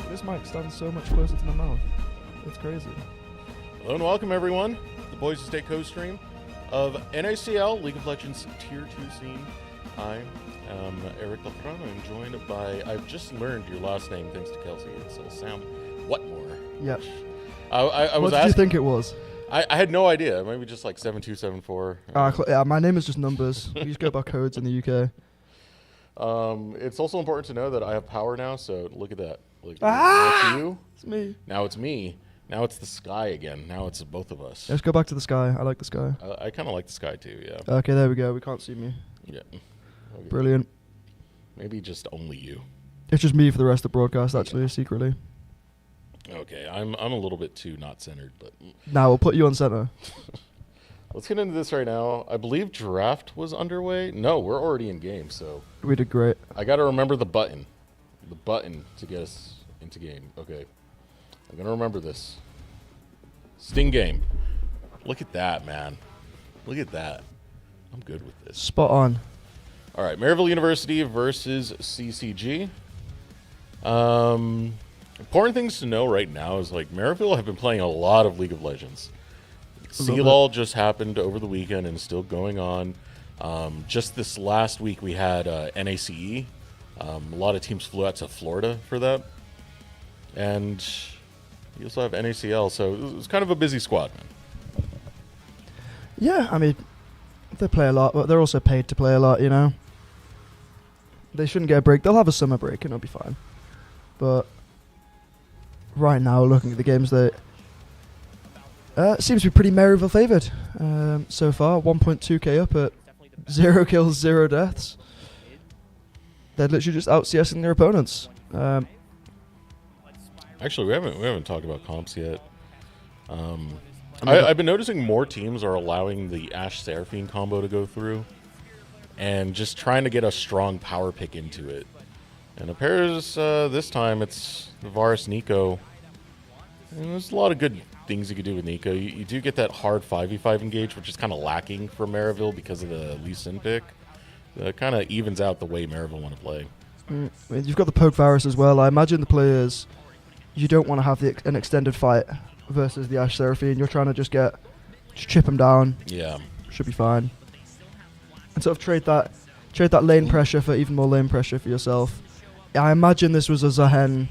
mic stands so much closer to my mouth. It's crazy. Hello and welcome everyone. The Boys of State Costream of NACL League of Legends Tier 2 scene. I am Erick. I'm joined by, I've just learned your last name thanks to Kelsey. It's Sam Whatmore. Yep. I was What did you think it was? I had no idea. Maybe just like 7274. Yeah, my name is just numbers. We just go by codes in the UK. It's also important to know that I have power now, so look at that. Like, Ah! now it's you. It's me. Now it's me. Now it's the sky again. Now it's both of us. Let's go back to the sky. I like the sky. I kind of like the sky too, yeah. Okay, there we go. We can't see me. Yeah. Okay. Brilliant. Maybe just only you. It's just me for the rest of the broadcast, actually, secretly. Okay, I'm a little bit too not centered, but Now we'll put you on center. let's get into this right now. I believe draft was underway. No, we're already in game, so We did great. I got to remember the button to get us into game. Okay, I'm gonna remember this. Sting game. Look at that, man. Look at that. I'm good with this. Spot on. All right, Marryville University versus CCG. Important things to know right now is like Marryville have been playing a lot of League of Legends. CLOL just happened over the weekend and is still going on. Just this last week we had NACE. A lot of teams flew out to Florida for that. And you also have NACL, so it was kind of a busy squad, man. Yeah, I mean, they play a lot, but they're also paid to play a lot, you know? They shouldn't get a break. They'll have a summer break and it'll be fine. But right now, looking at the games, that seems to be pretty Marryville favoured so far. 1.2k up at 0 kills, 0 deaths. They're literally just out CSing their opponents. Actually, we haven't talked about comps yet. I've been noticing more teams are allowing the Ashe Seraphine combo to go through, and just trying to get a strong power pick into it. And it appears this time it's Varus Nico. And there's a lot of good things you could do with Nico. You do get that hard 5v5 engage, which is kind of lacking for Marryville because of the Lee Sin pick. It kind of evens out the way Marryville want to play. You've got the Poke Varus as well. I imagine the players, you don't want to have an extended fight versus the Ashe Seraphine. You're trying to just chip them down. Yeah. Should be fine. And sort of trade that lane pressure for even more lane pressure for yourself. I imagine this was a Zahen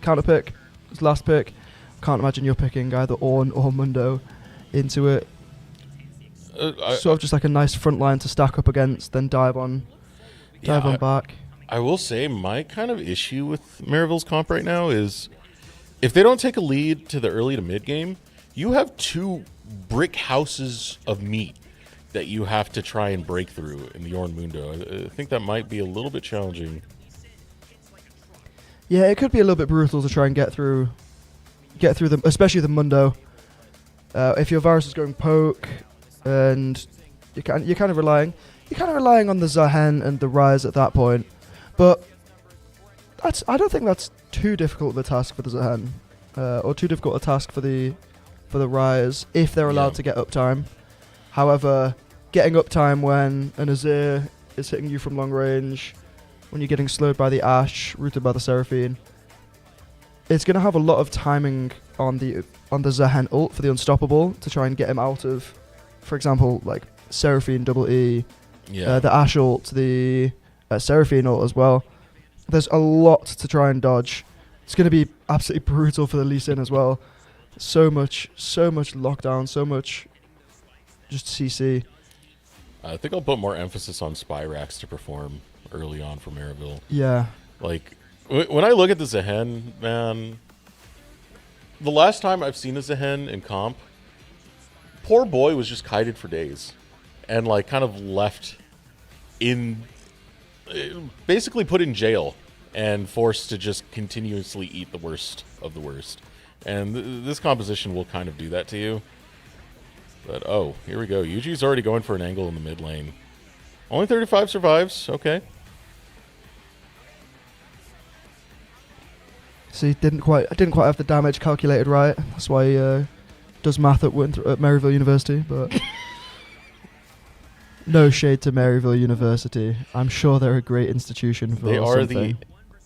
counter pick. His last pick. Can't imagine you're picking either Ornn or Mundo into it. Sort of just like a nice front line to stack up against, then dive on back. I will say my kind of issue with Marryville's comp right now is if they don't take a lead to the early to mid game, you have two brick houses of meat that you have to try and break through in the Ornn Mundo. I think that might be a little bit challenging. Yeah, it could be a little bit brutal to try and get through them, especially the Mundo. If your Varus is going poke, and you're kind of relying on the Zahen and the Ryze at that point. But I don't think that's too difficult of a task for the Zahen, or too difficult a task for the Ryze if they're allowed to get uptime. However, getting uptime when an Azir is hitting you from long range, when you're getting slowed by the Ashe, rooted by the Seraphine, it's going to have a lot of timing on the Zahen ult for the Unstoppable to try and get him out of, for example, like Seraphine double E, the Ashe ult, the Seraphine ult as well. There's a lot to try and dodge. It's going to be absolutely brutal for the Lee Sin as well. So much lockdown, so much just CC. I think I'll put more emphasis on Spyrax to perform early on for Marryville. Yeah. Like, when I look at the Zahen, man, the last time I've seen a Zahen in comp, poor boy was just kited for days. And, like, kind of left in, basically put in jail and forced to just continuously eat the worst of the worst. And this composition will kind of do that to you. But, oh, here we go. Yuji's already going for an angle in the mid lane. Only 35 survives. Okay. See, didn't quite have the damage calculated right. That's why he does math at Marryville University. But no shade to Marryville University. I'm sure they're a great institution for They are something.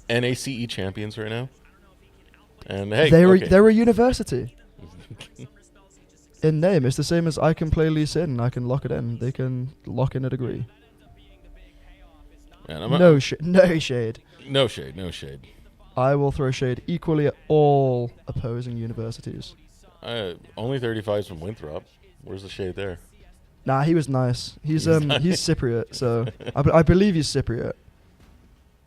NACE champions right now. And hey, they're a university. In name, it's the same as I can play Lee Sin. I can lock it in. They can lock in a degree. Man, No shade. No shade. No shade. I will throw shade equally at all opposing universities. Only 35s from Winthrop. Where's the shade there? Nah, he was nice. He's Cypriot, so I believe he's Cypriot.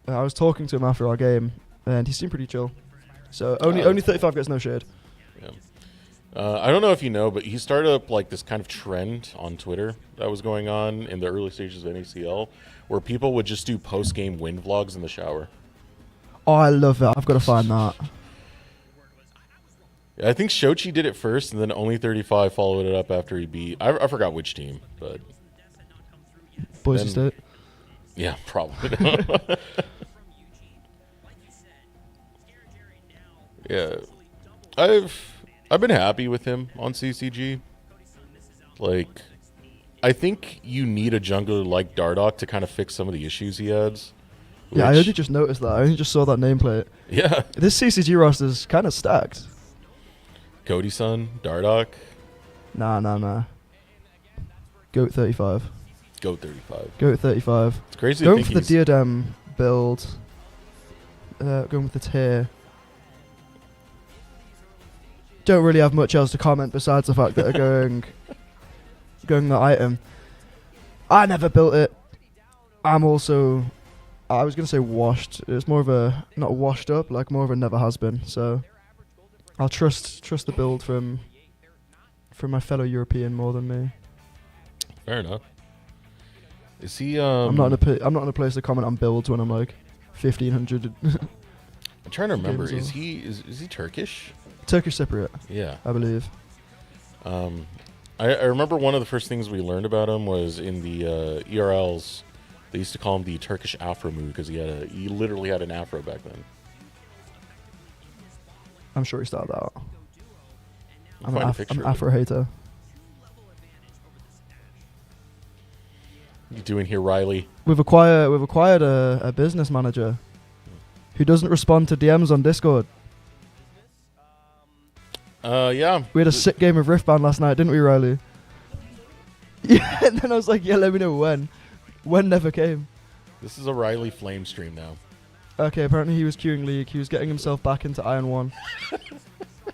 I was talking to him after our game, and he seemed pretty chill. So only 35 gets no shade. Yeah. I don't know if you know, but he started up like this kind of trend on Twitter that was going on in the early stages of NACL, where people would just do post-game win vlogs in the shower. Oh, I love it. I've got to find that. I think Shochi did it first, and then only 35 followed it up after he beat. I forgot which team, but Boise State. Yeah, probably. Yeah, I've been happy with him on CCG. Like, I think you need a jungler like Dardoch to kind of fix some of the issues he has. Yeah, I only just noticed that. I only just saw that nameplate. Yeah. This CCG roster is kind of stacked. Cody's son, Dardoch. Nah. Goat 35. Goat 35. Goat 35. It's crazy Going to for think the Diadem build. Going with the tier. Don't really have much else to comment besides the fact that they're going the item. I never built it. I'm also, I was going to say washed. It's more of a, not washed up, like more of a never has been. So I'll trust the build from my fellow European more than me. Fair enough. Is he? I'm not in a place to comment on builds when I'm like 1500. I'm trying to remember. Is he Turkish? Turkish Cypriot. Yeah, I believe. I remember one of the first things we learned about him was in the ERLs. They used to call him the Turkish Afro move because he literally had an afro back then. I'm sure he started out. I'm an an Afro hater. What are you doing here, Riley? We've acquired a business manager who doesn't respond to DMs on Discord. Yeah. We had a sick game of Riftbound last night, didn't we, Riley? Yeah, and then I was like, yeah, let me know when. When never came. This is a Riley Flame stream now. Okay, apparently he was queuing League. He was getting himself back into Iron 1.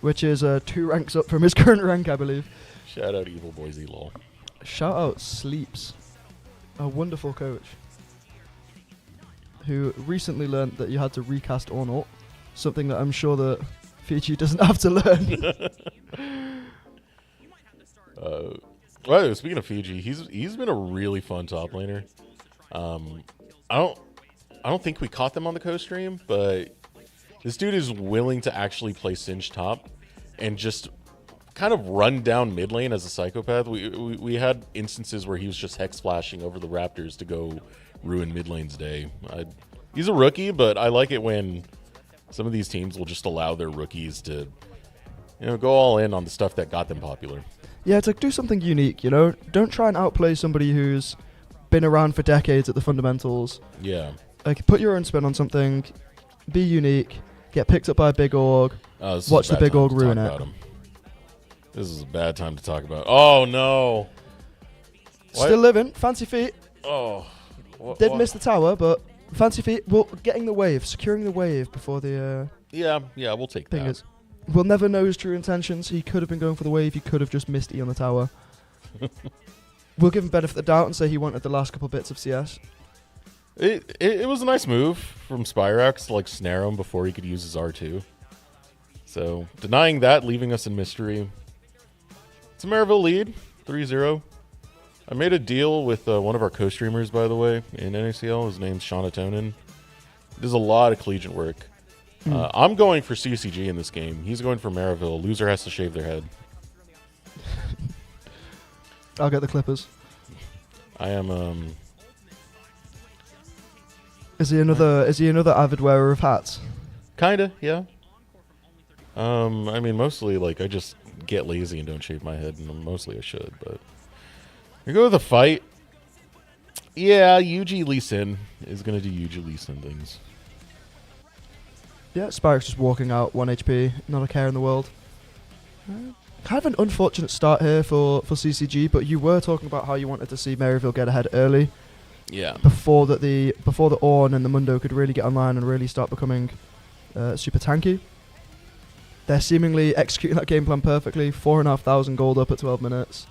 Which is 2 ranks up from his current rank, I believe. Shout out Evil Boys lol. Shout out Sleeps. A wonderful coach. Who recently learned that you had to recast or not. Something that I'm sure that Fiji doesn't have to learn. Well, speaking of Fiji, he's been a really fun top laner. I don't think we caught them on the Costream, but this dude is willing to actually play Singe top and just kind of run down mid lane as a psychopath. We had instances where he was just hex flashing over the Raptors to go ruin mid lane's day. He's a rookie, but I like it when some of these teams will just allow their rookies to, go all in on the stuff that got them popular. Yeah, it's like, do something unique, Don't try and outplay somebody who's been around for decades at the fundamentals. Yeah. Like, put your own spin on something, be unique, get picked up by a big org, watch the big org ruin it. This is a bad time to talk about. Oh, no. Still living, fancy feet. Oh. Did miss the tower, but fancy feet. Well, getting the wave, securing the wave before the... Yeah, we'll take that. Is, we'll never know his true intentions. He could have been going for the wave. He could have just missed E on the tower. We'll give him benefit of the doubt and say he wanted the last couple bits of CS. It was a nice move from Spyrax to like snare him before he could use his R2. So denying that, leaving us in mystery. It's a Marryville lead, 3-0. I made a deal with one of our co-streamers, by the way, in NACL. His name's Shonatonin. He does a lot of collegiate work. I'm going for CCG in this game. He's going for Marryville. Loser has to shave their head. I'll get the Clippers. I am. Is he another avid wearer of hats? Kinda, yeah. I mean, mostly like I just get lazy and don't shave my head, and mostly I should. But we go with a fight. Yeah, Yuji Lee Sin is gonna do Yuji Lee Sin things. Yeah, Spyrex just walking out 1 HP, not a care in the world. Kind of an unfortunate start here for CCG, but you were talking about how you wanted to see Marryville get ahead early. Yeah. Before the Ornn and the Mundo could really get online and really start becoming super tanky. They're seemingly executing that game plan perfectly. 4,500 gold up at 12 minutes.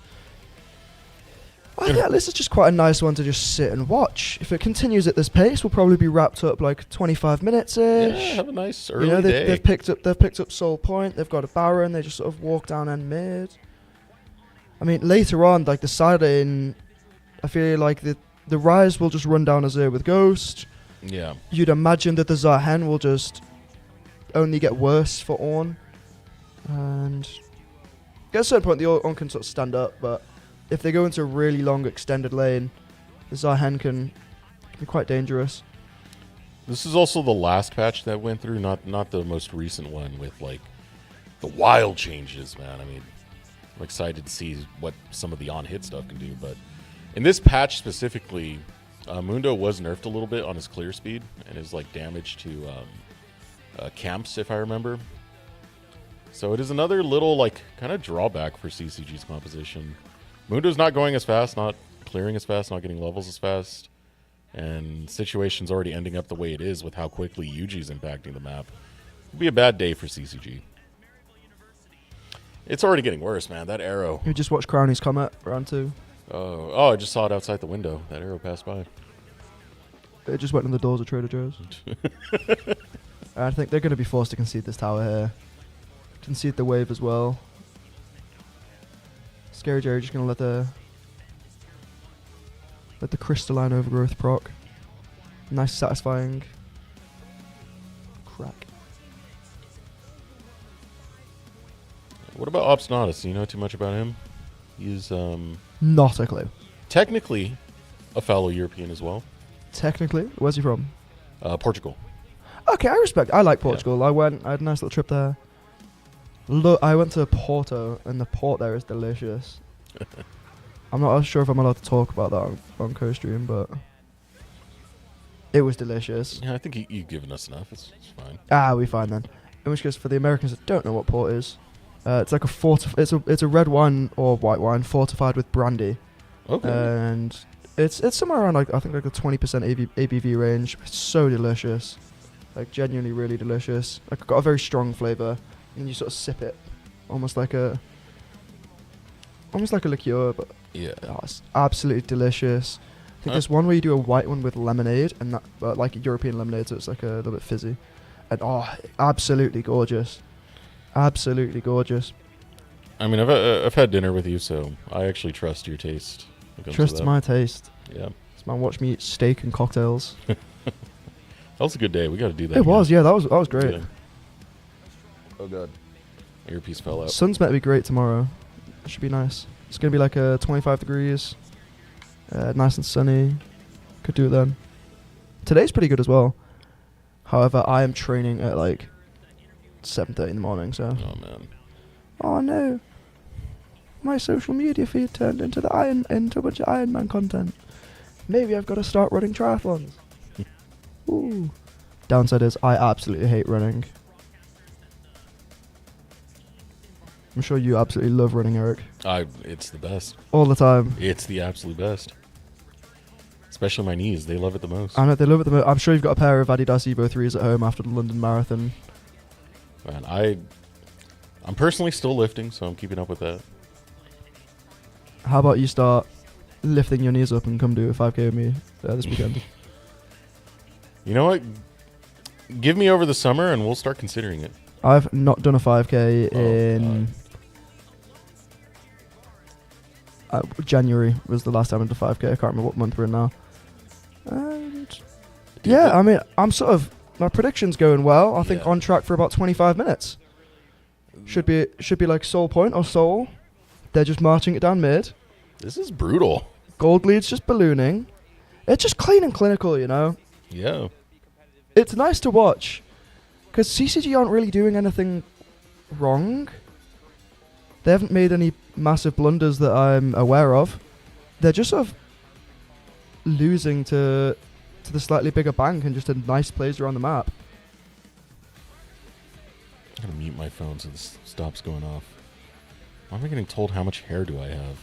Yeah, this is just quite a nice one to just sit and watch. If it continues at this pace, we'll probably be wrapped up like 25 minutes ish. Yeah, have a nice early day. They've picked up Soul Point. They've got a Baron. They just sort of walk down end mid. I mean, later on, like the Saturday, I feel like the Rise will just run down Azir with Ghost. Yeah. You'd imagine that the Zahen will just only get worse for Ornn. And at a certain point, the Ornn can sort of stand up, but if they go into a really long extended lane, the Zahen can be quite dangerous. This is also the last patch that went through, not the most recent one with like the wild changes, man. I mean, I'm excited to see what some of the on-hit stuff can do, but in this patch specifically, Mundo was nerfed a little bit on his clear speed and his like damage to camps, if I remember. So it is another little like kind of drawback for CCG's composition. Mundo's not going as fast, not clearing as fast, not getting levels as fast, and situation's already ending up the way it is with how quickly Yuji's impacting the map. It'll be a bad day for CCG. It's already getting worse, man. That arrow. You just watched Crownie's Comet round 2. Oh, I just saw it outside the window. That arrow passed by. It just went in the doors of Trader Joe's. I think they're going to be forced to concede this tower here. Concede the wave as well. Scary Jerry just going to let the crystalline overgrowth proc. Nice satisfying crack. What about Obsnatus? Do you know too much about him? He's not a clue. Technically a fellow European as well. Technically? Where's he from? Portugal. Okay, I like Portugal. Yeah. I had a nice little trip there. Look, I went to Porto, and the port there is delicious. I'm not sure if I'm allowed to talk about that on Costream, but it was delicious. Yeah, I think you've given us enough. It's fine. We're fine then. In which case, for the Americans that don't know what port is, it's like it's a red wine or white wine fortified with brandy. Okay. And it's somewhere around like I think like a 20% ABV range. It's so delicious, like genuinely really delicious. Like got a very strong flavor. And you sort of sip it, almost like a liqueur, but yeah, it's absolutely delicious. I think there's one where you do a white one with lemonade, and that, like a European lemonade, so it's like a little bit fizzy, and absolutely gorgeous, absolutely gorgeous. I mean, I've had dinner with you, so I actually trust your taste. Trust my taste. Yeah, this man watched me eat steak and cocktails. That was a good day. We got to do that. It was, yeah, that was great. Yeah. Oh god, earpiece fell out. Sun's meant to be great tomorrow. It should be nice. It's gonna be like 25 degrees, nice and sunny. Could do it then. Today's pretty good as well. However, I am training at like 7:30 in the morning. So. Oh man. Oh no. My social media feed turned into a bunch of Iron Man content. Maybe I've got to start running triathlons. Ooh. Downside is I absolutely hate running. I'm sure you absolutely love running, Eric. It's the best. All the time. It's the absolute best. Especially my knees. They love it the most. I know, they love it the most. I'm sure you've got a pair of Adidas Evo 3s at home after the London Marathon. Man, I'm personally still lifting, so I'm keeping up with that. How about you start lifting your knees up and come do a 5K with me this weekend? You know what? Give me over the summer and we'll start considering it. I've not done a 5K in... January was the last time I did a 5K. I can't remember what month we're in now. And yeah, I mean, my prediction's going well. I think on track for about 25 minutes. Should be like Soul Point or Soul. They're just marching it down mid. This is brutal. Gold lead's just ballooning. It's just clean and clinical, you know? Yeah. It's nice to watch. Because CCG aren't really doing anything wrong. They haven't made any massive blunders that I'm aware of. They're just sort of losing to the slightly bigger bank and just a nice plays around the map. gotta mute my phone so this stops going off. Why am I getting told how much hair do I have?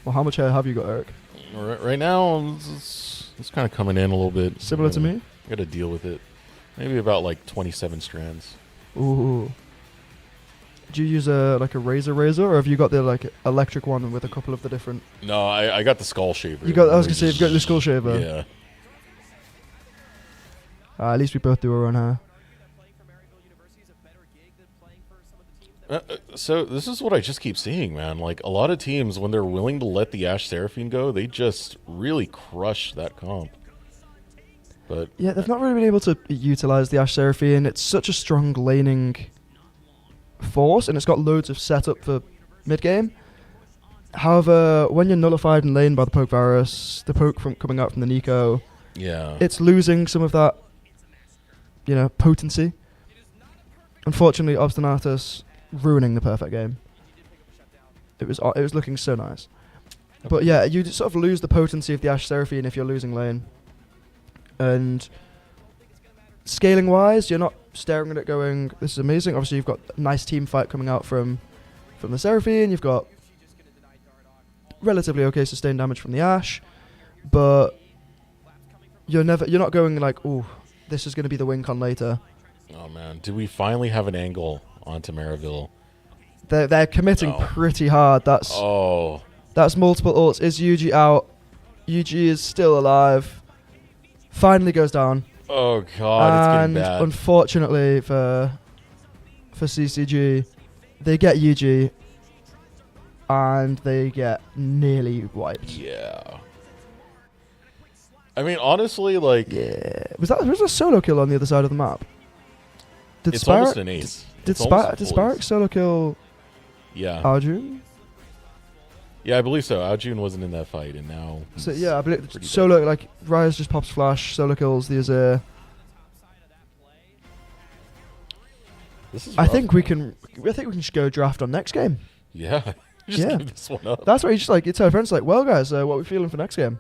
Well, how much hair have you got, Eric? Right now, it's kind of coming in a little bit. Similar to me? I gotta deal with it. Maybe about like 27 strands. Ooh. Do you use a razor, or have you got the like electric one with a couple of the different? No, I got the skull shaver. I was gonna say you've got the skull shaver. Yeah. At least we both do our own hair. So this is what I just keep seeing, man. Like a lot of teams, when they're willing to let the Ashe Seraphine go, they just really crush that comp. But yeah, they've not really been able to utilize the Ashe Seraphine. It's such a strong laning force, and it's got loads of setup for mid game. However, when you're nullified in lane by the poke virus, the poke from coming out from the Nico, yeah, it's losing some of that, potency. Unfortunately, Obstinatus ruining the perfect game. It was looking so nice, but yeah, you sort of lose the potency of the Ashe Seraphine if you're losing lane. And scaling wise, you're not staring at it going, this is amazing. Obviously, you've got a nice team fight coming out from the Seraphine. You've got relatively okay sustained damage from the Ashe, but you're not going like, ooh, this is going to be the win con later. Oh man, did we finally have an angle onto Marryville? They're committing pretty hard. That's multiple ults. Is Yuji out? Yuji is still alive. Finally goes down. Oh god, it's getting bad. And unfortunately for CCG, they get Yuji and they get nearly wiped. Yeah. I mean, honestly, like... Yeah. Was a solo kill on the other side of the map? It's almost an ace. Did Spark solo kill Arjun? Yeah, I believe so. Arjun wasn't in that fight, and now... So yeah, I believe solo, like, Ryze just pops flash, solo kills the Azir. I think we can just go draft on next game. Yeah. Just give this one up. That's what you just like. You tell friends like, well, guys, what are we feeling for next game?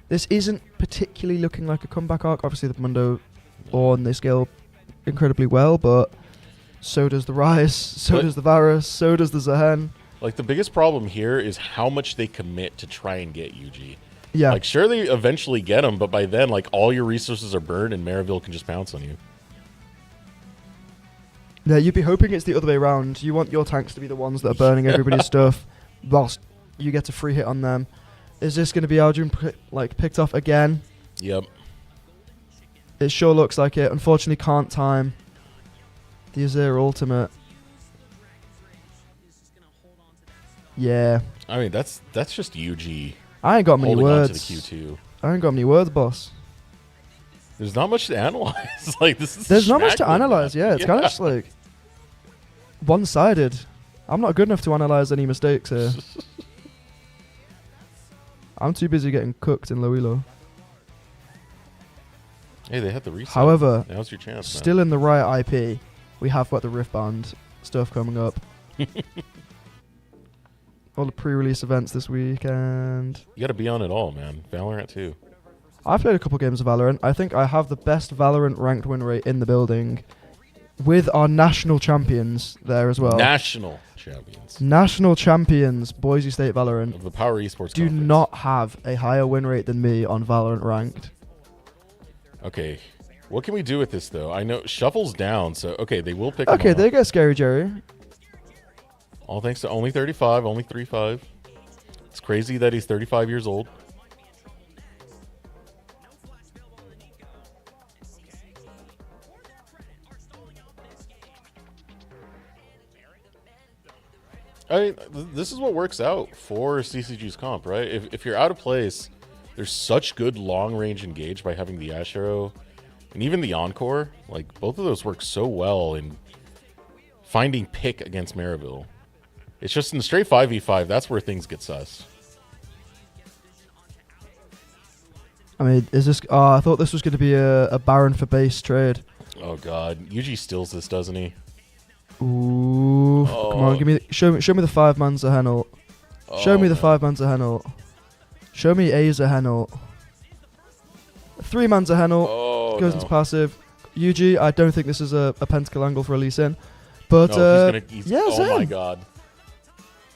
This isn't particularly looking like a comeback arc. Obviously, the Mundo on they scale incredibly well, but so does the Ryze, so does the Varus, so does the Zahen. Like, the biggest problem here is how much they commit to try and get UG. Yeah. Like, sure, they eventually get him, but by then, like, all your resources are burned and Marryville can just pounce on you. Yeah, you'd be hoping it's the other way around. You want your tanks to be the ones that are burning everybody's stuff, whilst you get a free hit on them. Is this going to be Arjun picked off again? Yep. It sure looks like it. Unfortunately, can't time the Azir ultimate. Yeah. I mean, that's just UG. I ain't got many words. Onto the Q2. I ain't got many words, boss. There's not much to analyze. Like, this is There's not much to analyze. Yeah, it's kind of just like one-sided. I'm not good enough to analyze any mistakes here. I'm too busy getting cooked in low elo. Hey, they had the reset. However, now's your chance. Still man. In the right IP, we have got the Riftbound stuff coming up. All the pre-release events this weekend. You got to be on it all, man. Valorant too. I've played a couple games of Valorant. I think I have the best Valorant ranked win rate in the building, with our national champions there as well. National champions. National champions, Boise State Valorant. Of the Power Esports do Conference. Not have a higher win rate than me on Valorant ranked. Okay. What can we do with this, though? I know Shuffle's down, so... Okay, they will pick Okay, there you go, Scary Jerry. All thanks to only 35, only 3-5. It's crazy that he's 35 years old. I mean, this is what works out for CCG's comp, right? If you're out of place, there's such good long-range engage by having the Ashe Arrow and even the Encore. Like, both of those work so well in finding pick against Marryville. It's just in the straight 5v5, that's where things get sus. I mean, is this... I thought this was going to be a Baron for base trade. Oh, God. Yuji steals this, doesn't he? Ooh. Come on, give me... Show me the 5-man Zahen ult. Show me the 5-man Zahen ult. Show me a Zahen ult. 3-man Zahen ult. Goes into passive. UG, I don't think this is a pentacle angle for a Lee Sin. But, No, he's yeah, oh my Zen. god.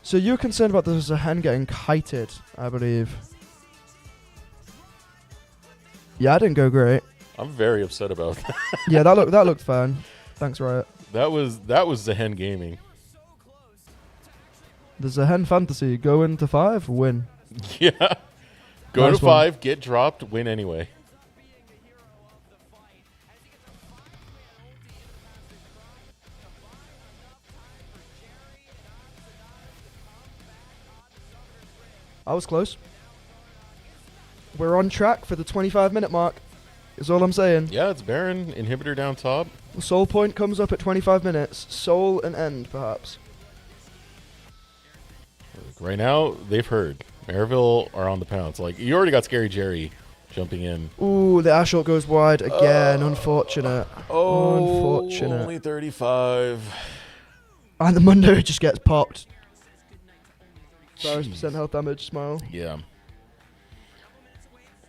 So you're concerned about the Zahen getting kited, I believe. Yeah, I didn't go great. I'm very upset about that. Yeah, that looked fine. Thanks, Riot. That was Zahen Gaming. The Zahen Fantasy, go into 5, win. Yeah. Go Nice to one. 5, get dropped, win anyway. I was close. We're on track for the 25-minute mark, is all I'm saying. Yeah, it's Baron, inhibitor down top. The soul point comes up at 25 minutes. Soul and end, perhaps. Right now, they've heard. Marryville are on the pounce. Like, you already got Scary Jerry jumping in. Ooh, the Ashort goes wide again. Unfortunate. Unfortunate. Only 35. And the Mundo just gets popped. Jeez. 5% health damage, smile. Yeah.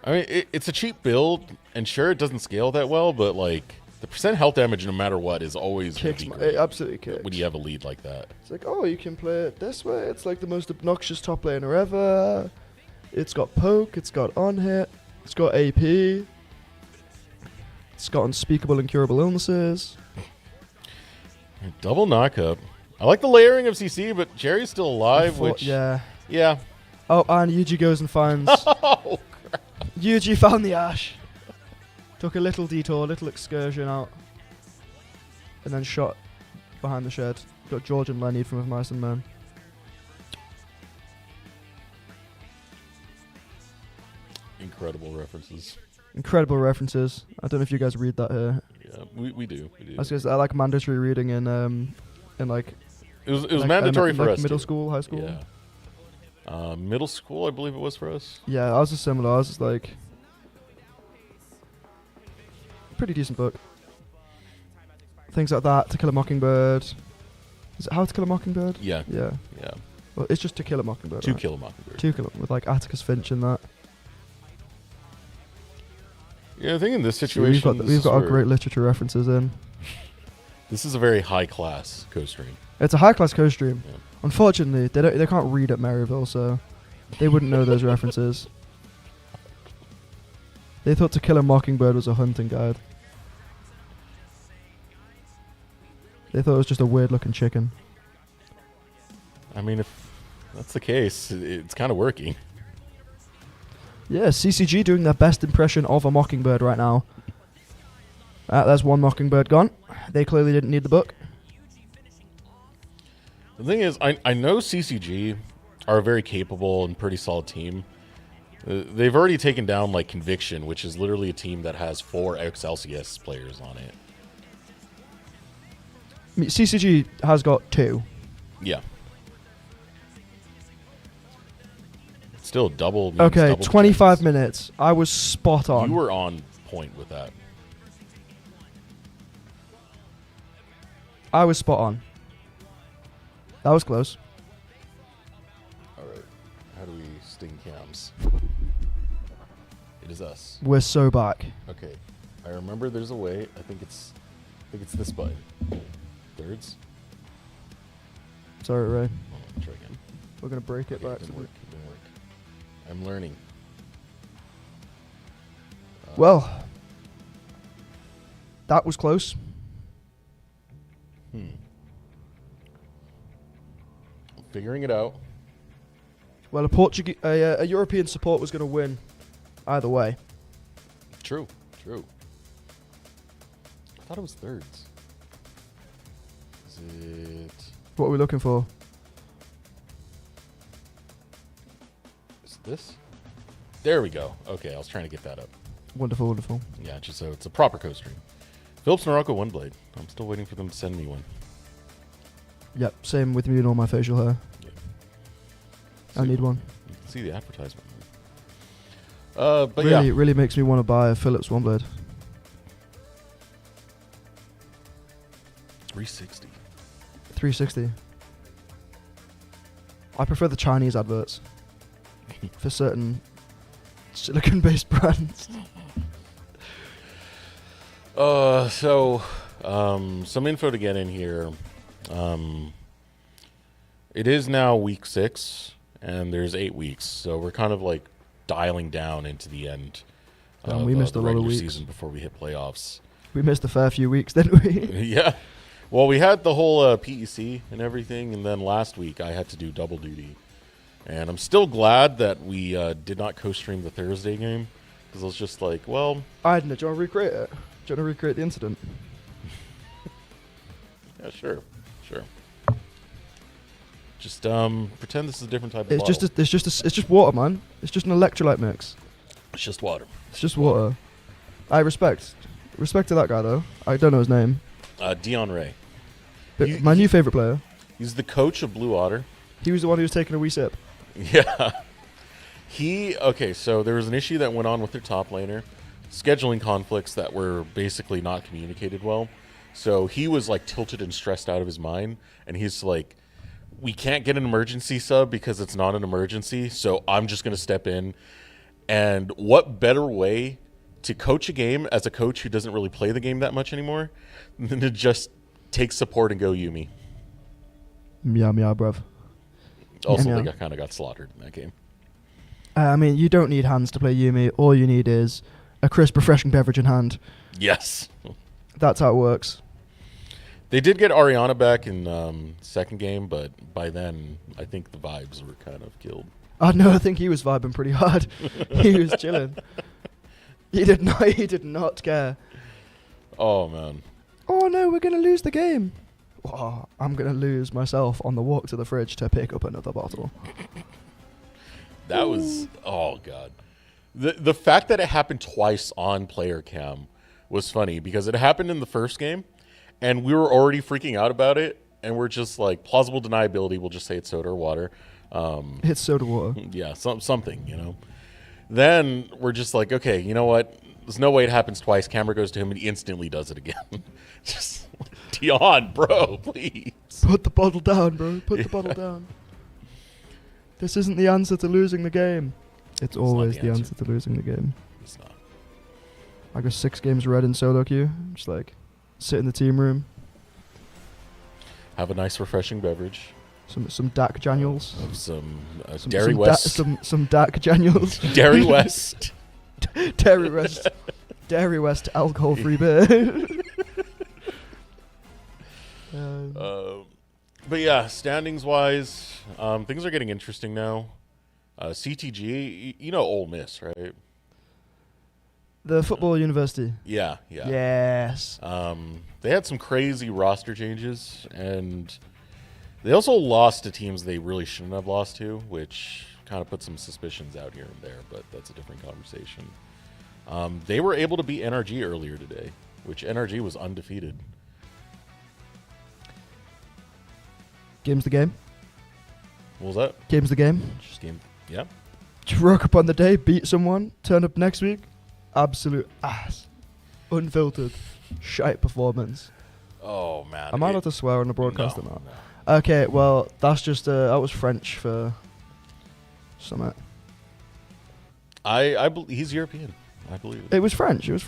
I mean, it's a cheap build, and sure, it doesn't scale that well, but, like, the percent health damage, no matter what, is always going to be great It absolutely kicks. when you have a lead like that. It's like, oh, you can play it this way. It's like the most obnoxious top laner ever. It's got poke. It's got on-hit. It's got AP. It's got unspeakable incurable illnesses. Double knockup. I like the layering of CC, but Jerry's still alive, which... Yeah. Yeah. Oh, and Yuji goes and finds... Oh, crap. Yuji found the Ash. Took a little detour, little excursion out. And then shot behind the shed. Got George and Lenny from Mice and Men. Incredible references. Incredible references. I don't know if you guys read that here. Yeah, we do. I like mandatory reading in like... It was like mandatory for us, middle too. school, high school. Yeah. Middle school, I believe it was for us. Yeah, I was just similar. I was just like... Pretty decent book. Things like that. To Kill a Mockingbird. Is it How to Kill a Mockingbird? Yeah. Yeah. Yeah. Well, it's just To Kill a Mockingbird. To right? Kill a Mockingbird. To Kill with like Atticus Finch and that. Yeah, I think in this So situation, we've got our great literature references in. This is a very high class Costream. It's a high class Costream. Yeah. Unfortunately, they can't read at Marryville, so they wouldn't know those references. They thought To Kill a Mockingbird was a hunting guide. They thought it was just a weird looking chicken. I mean, if that's the case, it's kind of working. Yeah, CCG doing their best impression of a mockingbird right now. There's one mockingbird gone. They clearly didn't need the book. The thing is, I know CCG are a very capable and pretty solid team. They've already taken down like Conviction, which is literally a team that has 4 XLCS players on it. I mean, CCG has got 2. Yeah. Still double. Means Okay, double 25 chance. minutes. I was spot on. You were on point with that. I was spot on. That was close. All right. How do we sting cams? It is us. We're so back. Okay. I remember there's a way. I think it's this button. Thirds. Sorry, Ray. Oh, try again. We're going to break it Okay, back. it didn't work. It didn't work. I'm learning. Well, that was close. Figuring it out. Well, a European support was going to win either way. True. I thought it was thirds. Is it? What are we looking for? Is this? There we go. Okay, I was trying to get that up. Wonderful, wonderful. Yeah, just so it's a proper Costream. Phillips Morocco 1 blade. I'm still waiting for them to send me one. Yep, same with me and all my facial hair. Yeah. I need one. You can see the advertisement. But Really, yeah. really makes me want to buy a Philips One Blade. 360. 360. I prefer the Chinese adverts for certain silicon-based brands. Some info to get in here. It is now week 6, and there's 8 weeks, so we're kind of like dialing down into the end of we missed the a lot of regular weeks. season before we hit playoffs. We missed a fair few weeks, didn't we? Yeah. Well, we had the whole PEC and everything, and then last week I had to do double duty. And I'm still glad that we did not co-stream the Thursday game, because I was just like, well... I didn't. Do you want to recreate it? Do you want to recreate the incident? Yeah, sure. Just pretend this is a different type of It's bottle. it's just water, man. It's just an electrolyte mix. It's just water. It's just water. I respect to that guy though. I don't know his name. Dion Ray. But my new favorite player. He's the coach of Blue Otter. He was the one who was taking a wee sip. Yeah. So there was an issue that went on with their top laner. Scheduling conflicts that were basically not communicated well. So he was like tilted and stressed out of his mind. And he's like, we can't get an emergency sub because it's not an emergency. So I'm just going to step in. And what better way to coach a game as a coach who doesn't really play the game that much anymore than to just take support and go Yumi. Meow meow, bruv. Also, Yeah, they meow. kind of got slaughtered in that game. I mean, you don't need hands to play Yumi. All you need is a crisp, refreshing beverage in hand. Yes. That's how it works. They did get Ariana back in second game, but by then, I think the vibes were kind of killed. Oh no, I think he was vibing pretty hard. He was chilling. He did not care. Oh, man. Oh no, we're gonna lose the game. Oh, I'm gonna lose myself on the walk to the fridge to pick up another bottle. That was... Oh, God. The fact that it happened twice on player cam was funny because it happened in the first game, and we were already freaking out about it, and we're just like, plausible deniability, we'll just say it's soda or water. It's soda water. Yeah, something, you know. Then we're just like, okay, you know what? There's no way it happens twice. Camera goes to him and he instantly does it again. Just, Dion, bro, please. Put the bottle down, bro. Put the bottle down. This isn't the answer to losing the game. It's always the the answer. answer to losing the game. It's not. I got 6 games red in solo queue. Just like, sit in the team room. Have a nice, refreshing beverage. Some Dak Daniels. Some Some- Dairy some West. some Dak Daniels. Dairy West. Dairy West. Dairy West alcohol-free beer. But yeah, standings-wise, things are getting interesting now. CTG, you know Ole Miss, right? The football university. Yeah. Yes. They had some crazy roster changes, and they also lost to teams they really shouldn't have lost to, which kind of put some suspicions out here and there, but that's a different conversation. They were able to beat NRG earlier today, which NRG was undefeated. Game's the game. What was that? Game's the game. Just game. Yeah. Just rock up on the day, beat someone, turn up next week. Absolute ass. Unfiltered. Shite performance. Oh, man. Am I allowed to swear on the broadcast or No, not? no. Okay, well, that's just, that was French for something. He's European. I believe It was French. I'm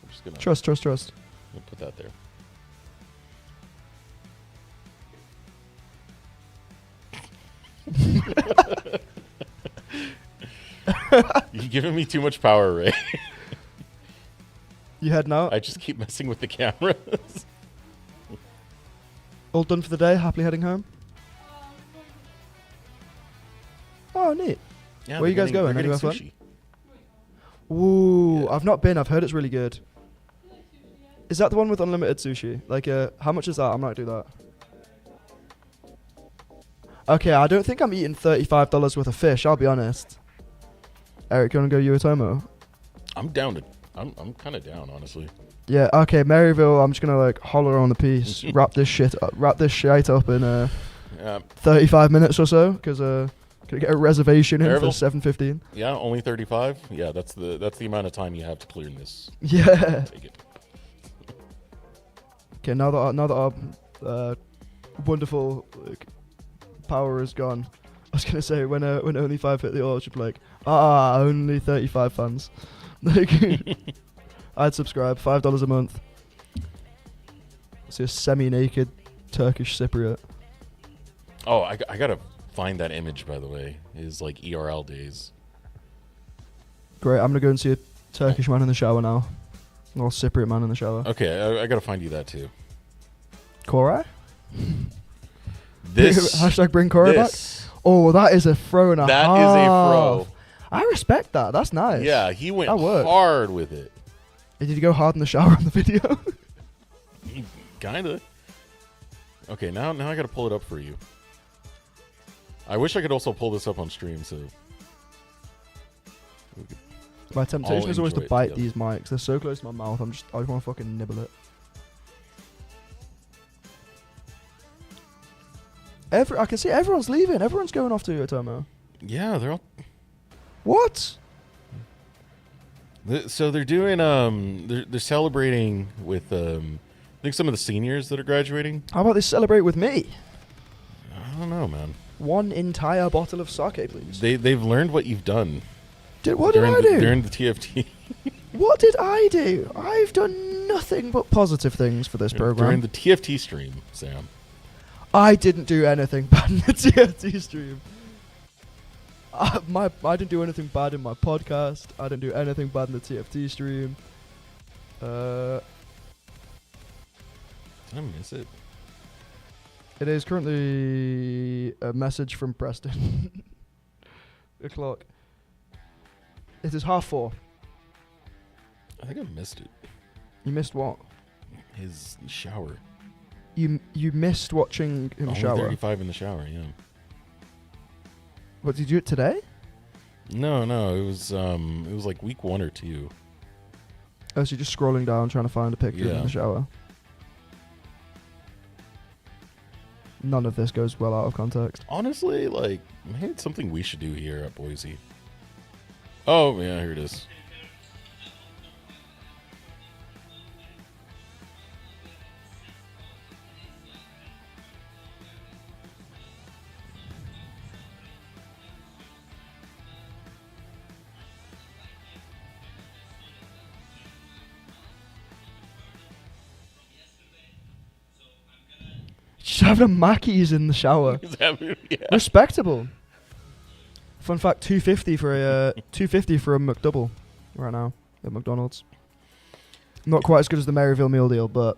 just gonna Trust. put that there. You're giving me too much power, Ray. You heading out? I just keep messing with the cameras. All done for the day? Happily heading home? Oh, neat. Yeah, Where you guys going? they're getting Anywhere fun? sushi. Ooh, Yeah. I've not been. I've heard it's really good. Is that the one with unlimited sushi? Like, how much is that? I might do that. Okay, I don't think I'm eating $35 worth of fish, I'll be honest. Eric, you want to go Uotomo? I'm down to. I'm kind of down, honestly. Yeah, okay, Marryville, I'm just going to, like, holler on the piece, wrap this shit up in Yeah, 35 minutes or so, because can I get a reservation in for Marryville? 7:15? yeah, only 35. Yeah, that's the amount of time you have to clear this. Yeah. Take it. Okay, now that our wonderful power is gone, I was gonna say when only 5 hit the orchard, like only 35 fans, like I'd subscribe. $5 a month. See a semi-naked Turkish Cypriot. Oh, I gotta find that image, by the way. His like ERL days. Great. I'm gonna go and see a Turkish man in the shower now. Or Cypriot man in the shower. Okay, I gotta find you that too. Korai? This Hashtag bring Korai back. Oh, that is a throw and a half. That is a throw. I respect that. That's nice. Yeah, he went That worked. hard with it. Did you go hard in the shower on the video? Kinda. Okay, now I gotta pull it up for you. I wish I could also pull this up on stream, so My temptation is always to enjoy it bite together. these mics. They're so close to my mouth. I just want to fucking nibble it. I can see everyone's leaving. Everyone's going off to Otomo. yeah, they're all. What? So they're doing they're celebrating with I think some of the seniors that are graduating. How about they celebrate with me? I don't know, man. One entire bottle of sake, please. They've learned what you've done. What did I do? During the TFT. What did I do? I've done nothing but positive things for this program. During the TFT stream, Sam. I didn't do anything bad in the TFT stream. I didn't do anything bad in my podcast. I didn't do anything bad in the TFT stream. Did I miss it? It is currently a message from Preston. O'clock. It is 4:30. I think I missed it. You missed what? His shower. You missed watching him Only shower. 35 in the shower, yeah. What, did you do it today? No, it was like week 1 or 2. Oh, so you're just scrolling down trying to find a picture Yeah. in the shower. None of this goes well out of context. Honestly, like, maybe it's something we should do here at Boise. Oh, yeah, here it is. Just having a Mackey's in the shower. Yeah. Respectable. Fun fact: $2.50 for a McDouble right now at McDonald's. Not quite as good as the Marryville meal deal, but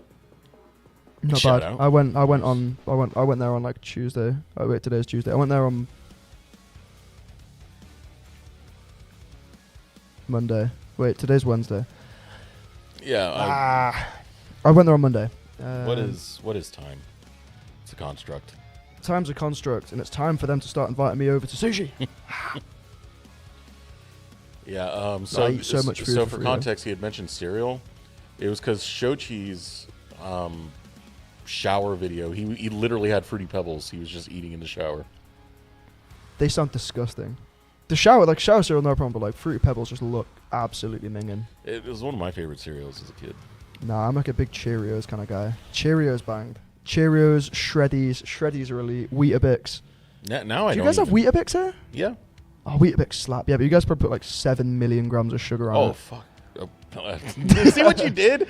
not Shout bad. out. I went there on like Tuesday. Oh wait, today's Tuesday. I went there on Monday. Wait, today's Wednesday. Yeah. I went there on Monday. What is time? It's a construct. Time's a construct, and it's time for them to start inviting me over to sushi. Yeah. I eat so much food So for for free, context, he had mentioned cereal. It was because Shochi's shower video. He literally had Fruity Pebbles. He was just eating in the shower. They sound disgusting. The shower cereal, no problem, but like Fruity Pebbles just look absolutely minging. It was one of my favorite cereals as a kid. Nah, I'm like a big Cheerios kind of guy. Cheerios bang. Cheerios, Shreddies. Shreddies are elite. Weetabix. Now I Do you don't guys have even- Weetabix here? Yeah. Oh, Weetabix slap. Yeah, but you guys probably put like 7 million grams of sugar on Oh it. fuck. Oh, see what you did?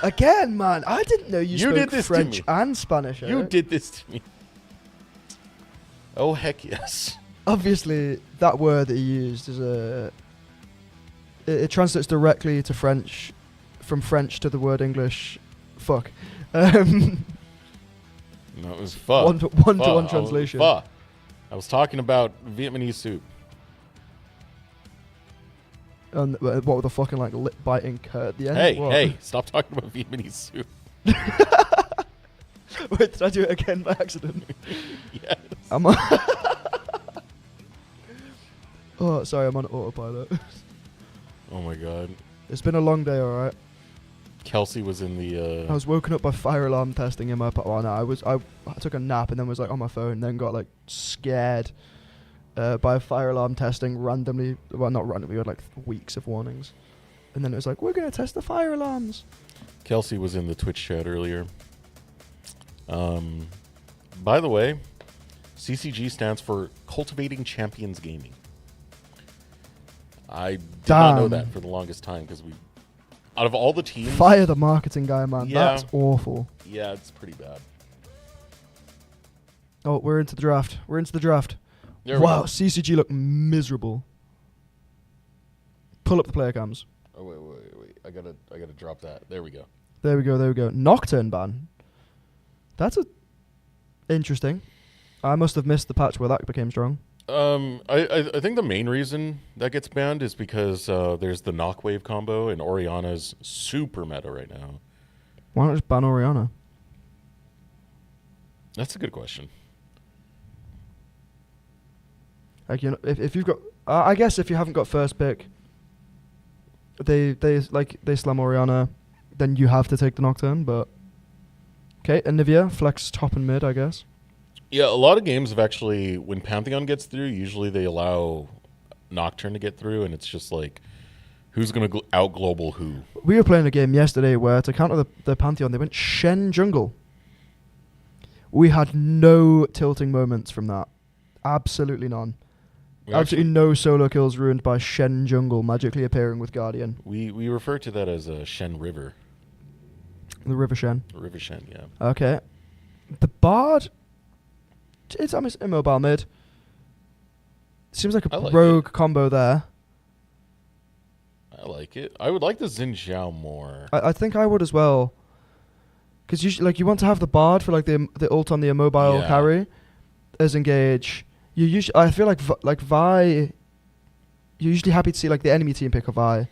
Again, man, I didn't know you spoke did this to French me. and Spanish. You Eric. did this to me. Oh heck yes. Obviously, that word that you used is it translates directly to French, from French to the word English. Fuck. No, it was pho. One-to-one Pho. translation. I was talking about Vietnamese soup. And what with the fucking like lip biting at the end? Hey, What? hey, stop talking about Vietnamese soup. Wait, did I do it again by accident? Yes. I'm on oh, sorry, I'm on autopilot. Oh my god. It's been a long day, alright. Kelsey was in the I was woken up by fire alarm testing in my well, no, I took a nap and then was like on my phone, then got like scared by fire alarm testing randomly. Well, not randomly, we had like weeks of warnings. And then it was like, we're gonna test the fire alarms. Kelsey was in the Twitch chat earlier. By the way, CCG stands for Cultivating Champions Gaming. I did not know Damn. that for the longest time because out of all the teams, Fire the marketing guy, man. Yeah. That's awful. yeah, it's pretty bad. Oh, we're into the draft. We're into the draft. There we Wow, go. CCG look miserable. Pull up the player cams. Oh wait! I gotta drop that. There we go. There we go. There we go. Nocturne ban. That's interesting. I must have missed the patch where that became strong. I think the main reason that gets banned is because there's the knock wave combo, and Oriana's super meta right now. Why not just ban Oriana? That's a good question. Like, you know, if you've got, I guess if you haven't got first pick, they slam Oriana, then you have to take the Nocturne. But okay, Anivia flex top and mid, I guess. Yeah, a lot of games have actually, when Pantheon gets through, usually they allow Nocturne to get through, and it's just like, who's going to out global who? We were playing a game yesterday where to counter the Pantheon, they went Shen jungle. We had no tilting moments from that. Absolutely none. Absolutely no solo kills ruined by Shen jungle magically appearing with Guardian. We refer to that as a Shen River. The River Shen. River Shen, yeah. Okay. The Bard, it's immobile mid. Seems like a like rogue combo there. I like it. I would like the Xin Zhao more. I think I would as well. Because you want to have the Bard for like the ult on the immobile carry as engage. I feel like Vi. You're usually happy to see like the enemy team pick a Vi.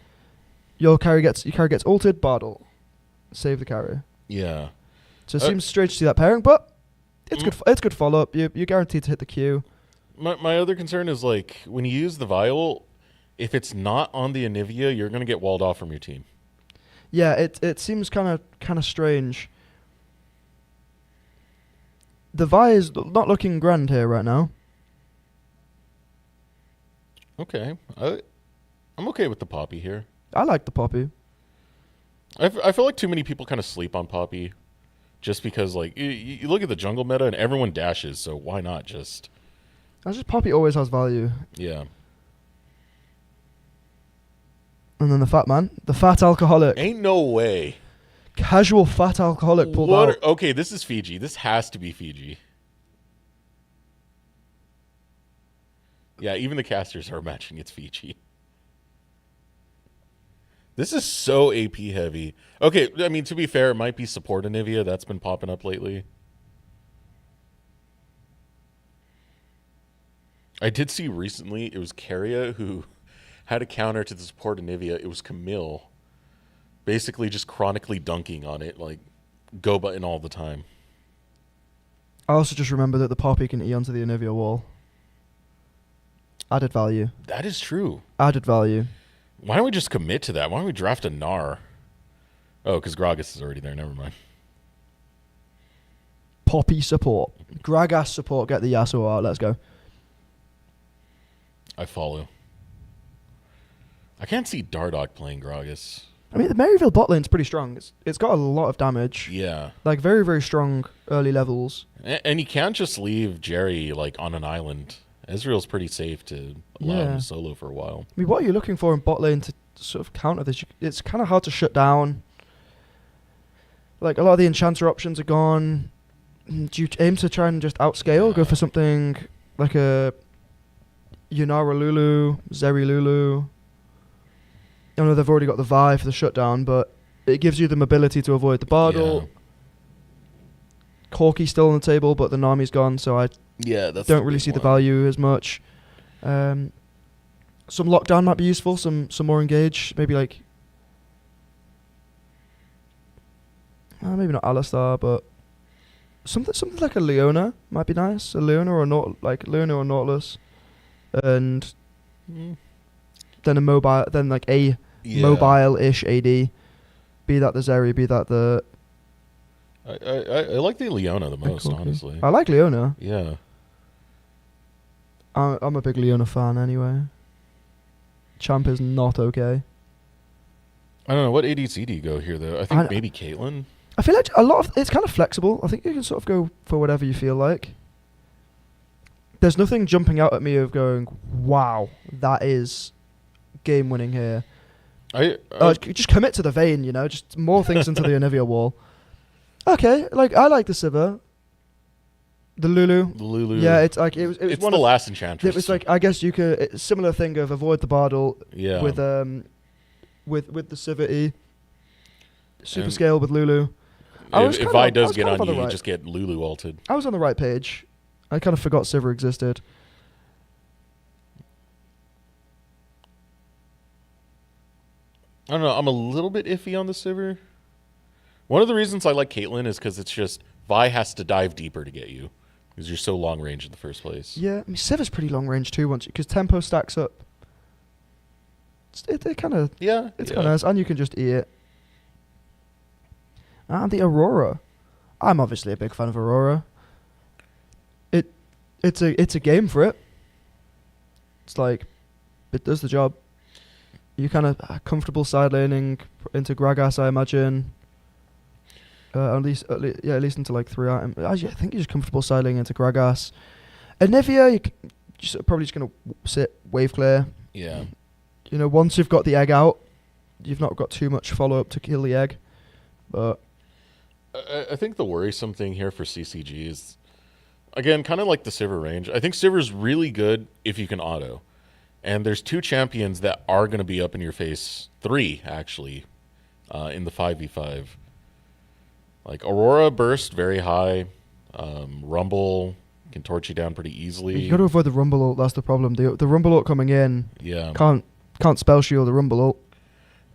Your carry gets ulted, Bard ult. Save the carry. Yeah. So it seems strange to see that pairing, but it's good. It's good follow up. You're guaranteed to hit the Q. My other concern is like when you use the Vial, if it's not on the Anivia, you're gonna get walled off from your team. Yeah, it seems kind of strange. The Vi is not looking grand here right now. Okay, I'm okay with the Poppy here. I like the Poppy. I feel like too many people kind of sleep on Poppy, just because like you look at the jungle meta and everyone dashes, so why not just? That's just Poppy always has value. Yeah. And then the fat man, the fat alcoholic, Ain't no way. casual fat alcoholic pulled What? out. Okay, this is Fiji. This has to be Fiji. Yeah, even the casters are matching. It's Fiji. This is so AP heavy. Okay, I mean, to be fair, it might be support Anivia. That's been popping up lately. I did see recently, it was Keria who had a counter to the support Anivia. It was Camille. Basically just chronically dunking on it, like, go button all the time. I also just remember that the Poppy can E onto the Anivia wall. Added value. That is true. Added value. Why don't we just commit to that? Why don't we draft a Gnar? Oh, because Gragas is already there. Never mind. Poppy support. Gragas support. Get the Yasuo out. Let's go. I follow. I can't see Dardoch playing Gragas. I mean, the Marryville bot lane's pretty strong. It's got a lot of damage. Yeah. Like, very, very strong early levels. And you can't just leave Jerry, like, on an island. Ezreal's pretty safe to allow him to solo for a while. I mean, what are you looking for in bot lane to sort of counter this? It's kind of hard to shut down. Like, a lot of the enchanter options are gone. Do you aim to try and just outscale? Go for something like a Yunara Lulu, Zeri Lulu. I know they've already got the Vi for the shutdown, but it gives you the mobility to avoid the Bardal. Corki's still on the table, but the Nami's gone, so I don't really see the value as much. Some lockdown might be useful, some more engage. Maybe like... maybe not Alistar, but... Something like a Leona might be nice. A Leona or Leona or Nautilus. And... then a mobile... Then like a mobile-ish AD. Be that the Zeri, be that the... I like the Leona the most, honestly. I like Leona. Yeah. I'm a big Leona fan anyway. Champ is not okay. I don't know. What ADC do you go here, though? I think maybe Caitlyn? I feel like a lot of... It's kind of flexible. I think you can sort of go for whatever you feel like. There's nothing jumping out at me of going, wow, that is game-winning here. Just commit to the vein, just more things into the Anivia wall. Okay, I like the Sivir. The Lulu. Yeah, it's like it was it's one the of last Enchantress. It was like, I guess you could similar thing of avoid the Bardal. Yeah. With the Sivir E. Super scale with Lulu. If Vi does get on you, you just get Lulu ulted. I was on the right page. I kind of forgot Sivir existed. I don't know. I'm a little bit iffy on the Sivir. One of the reasons I like Caitlyn is because it's just Vi has to dive deeper to get you because you're so long range in the first place. Yeah, I mean Sivir's pretty long range too because tempo stacks up. It kind of kind of nice, and you can just eat it. And the Aurora, I'm obviously a big fan of Aurora. It's a game for it. It's like it does the job. You kind of comfortable side laning into Gragas, I imagine. At least into like 3 items. I think you're just comfortable side laning into Gragas. Anivia, you're probably just gonna sit wave clear. Yeah. Once you've got the egg out, you've not got too much follow up to kill the egg. But I think the worrisome thing here for CCG is, again, kind of like the Sivir range. I think Sivir's really good if you can auto. And there's 2 champions that are going to be up in your face. 3, actually, in the 5v5. Like Aurora burst very high. Rumble can torch you down pretty easily. You got to avoid the Rumble ult. That's the problem. The Rumble ult coming in. Yeah. Can't spell shield the Rumble ult.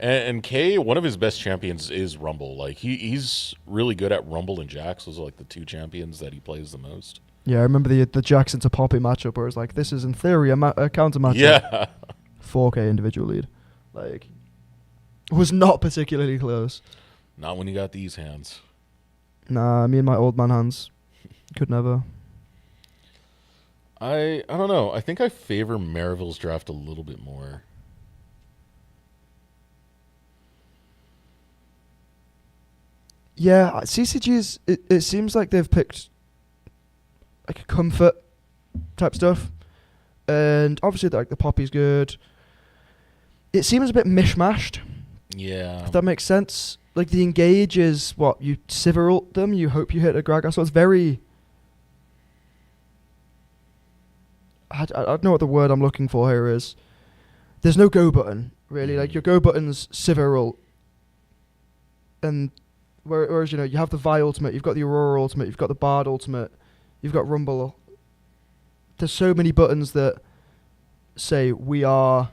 And K, one of his best champions is Rumble. Like he's really good at Rumble and Jax. Those are like the 2 champions that he plays the most. Yeah, I remember the Jax into Poppy matchup where it's like, this is in theory a counter matchup. Yeah. 4K individual lead. Like, was not particularly close. Not when you got these hands. Nah, me and my old man hands could never. I don't know. I think I favor Marryville's draft a little bit more. Yeah, CCG's, it seems like they've picked like a comfort type stuff. And obviously like the Poppy's good. It seems a bit mishmashed. Yeah. If that makes sense. Like the engage is what, you Sivir ult them, you hope you hit a Gragas. So it's very... I don't know what the word I'm looking for here is. There's no go button, really. Like your go button's Sivir ult. And whereas, you have the Vi ultimate, you've got the Aurora ultimate, you've got the Bard ultimate, you've got Rumble. There's so many buttons that say we are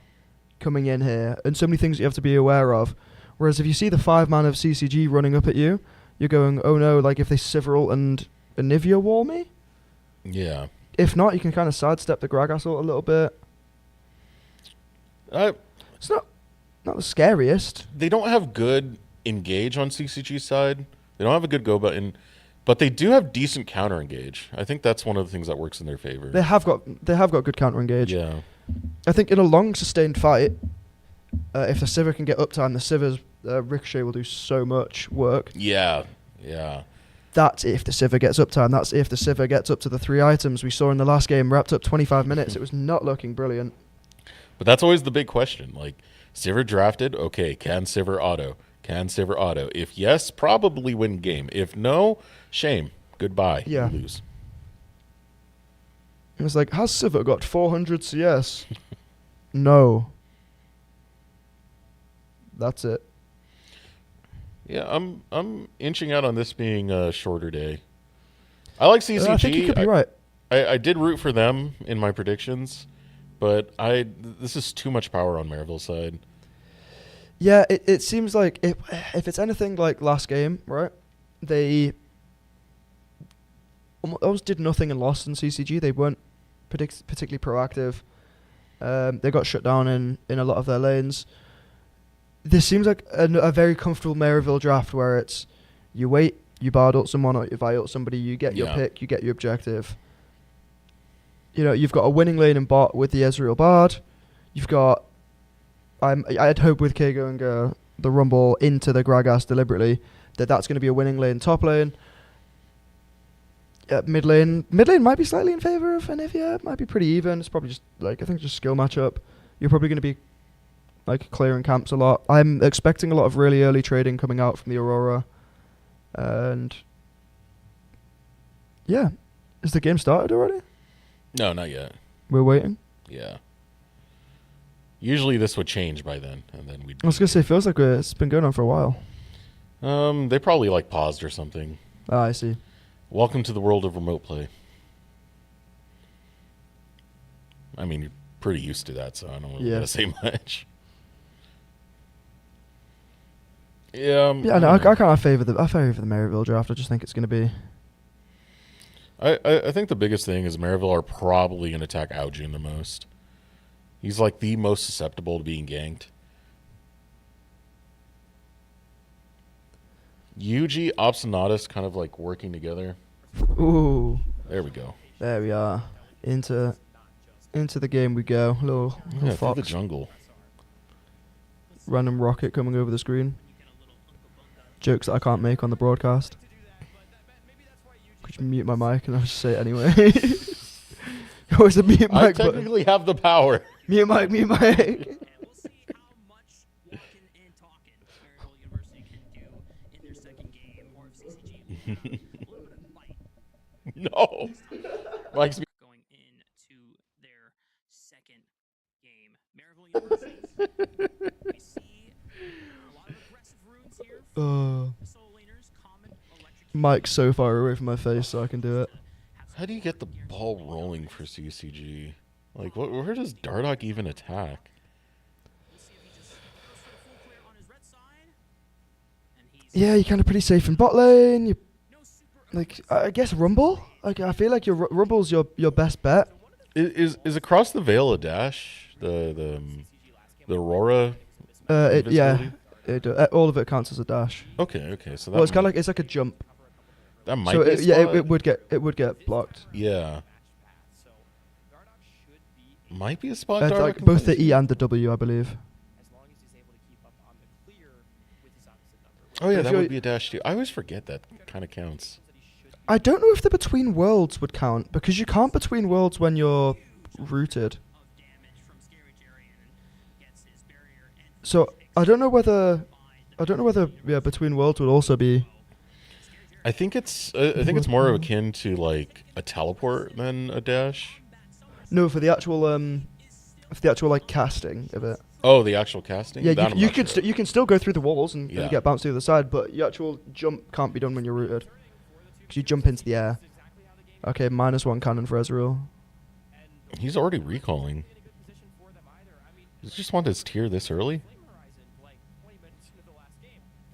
coming in here, and so many things that you have to be aware of. Whereas if you see the 5-man of CCG running up at you, you're going, oh no, like if they Sivir ult and Anivia wall me? Yeah. If not, you can kind of sidestep the Gragas ult a little bit. It's not the scariest. They don't have good engage on CCG side. They don't have a good go button, but they do have decent counter engage. I think that's one of the things that works in their favor. They have got good counter engage. Yeah. I think in a long sustained fight, if the Sivir can get uptime, the Sivir's ricochet will do so much work. Yeah. Yeah. That's if the Sivir gets uptime. That's if the Sivir gets up to the 3 items we saw in the last game, wrapped up 25 minutes. It was not looking brilliant. But that's always the big question. Like, Sivir drafted, okay, can Sivir auto? Can Sivir auto? If yes, probably win game. If no, shame. Goodbye. Yeah. You lose. It was like, has Sivir got 400 CS? No. That's it. Yeah, I'm inching out on this being a shorter day. I like CCG. I think you could be right. I did root for them in my predictions, but this is too much power on Marryville's side. Yeah, it seems like if it's anything like last game, right? They almost did nothing and lost in CCG. They weren't particularly proactive. They got shut down in a lot of their lanes. This seems like a very comfortable Marryville draft where it's you wait, you bard ult someone, or you Vi ult somebody, you get your pick, you get your objective. You've got a winning lane in bot with the Ezreal Bard. You've got... I'd hope with K going the Rumble into the Gragas deliberately that's going to be a winning lane. Top lane, mid lane might be slightly in favour of Anivia. It might be pretty even. It's probably just I think just skill matchup. You're probably going to be like clearing camps a lot. I'm expecting a lot of really early trading coming out from the Aurora. And yeah, is the game started already? No, not yet. We're waiting. Yeah. Usually this would change by then, and then we'd. I was gonna say, feels like it's been going on for a while. They probably like paused or something. Ah, I see. Welcome to the world of remote play. I mean, you're pretty used to that, so I don't really gotta say much. Yeah. Yeah, no, I can't favor the Marryville draft. I just think it's gonna be. I think the biggest thing is Marryville are probably gonna attack Aujin the most. He's like the most susceptible to being ganked. Yuji, Obstinatus kind of like working together. Ooh. There we go. There we are. Into the game we go. Little Yeah, fox. through the jungle. Random rocket coming over the screen. Jokes that I can't make on the broadcast. Could you mute my mic and I'll just say it anyway? Always a mute mic I button. technically have the power. Mute mic, mute mic. No. Mike's going into their second game. Marryville University. We see a lot of aggressive runes here. Soul laners, common, electric. Mike's so far away from my face so I can do it. How do you get the ball rolling for CCG? Like, where does Dardoch even attack? Yeah, you're kind of pretty safe in bot lane. You, like, I guess Rumble. Like, I feel like your Rumble's your best bet. Is across the veil a dash? The Aurora. Yeah, all of it counts as a dash. Okay. So that Well, it's kind of like it's like a jump. that might So be. it would get blocked. Yeah. Might be a spot. Dardoch Like can both the punish. E and the W, I believe. Oh yeah, if that you're- would be a dash too. I always forget that kind of counts. I don't know if the between worlds would count because you can't between worlds when you're rooted. So I don't know whether between worlds would also be. I think it's more akin to like a teleport than a dash. No, for the actual like casting of it. Oh, the actual casting. Yeah, That I'm you not can sure. you can still go through the walls and Yeah. get bounced to the other side, but your actual jump can't be done when you're rooted because you jump into the air. Okay, -1 cannon for Ezreal. He's already recalling. Does he just want his tier this early?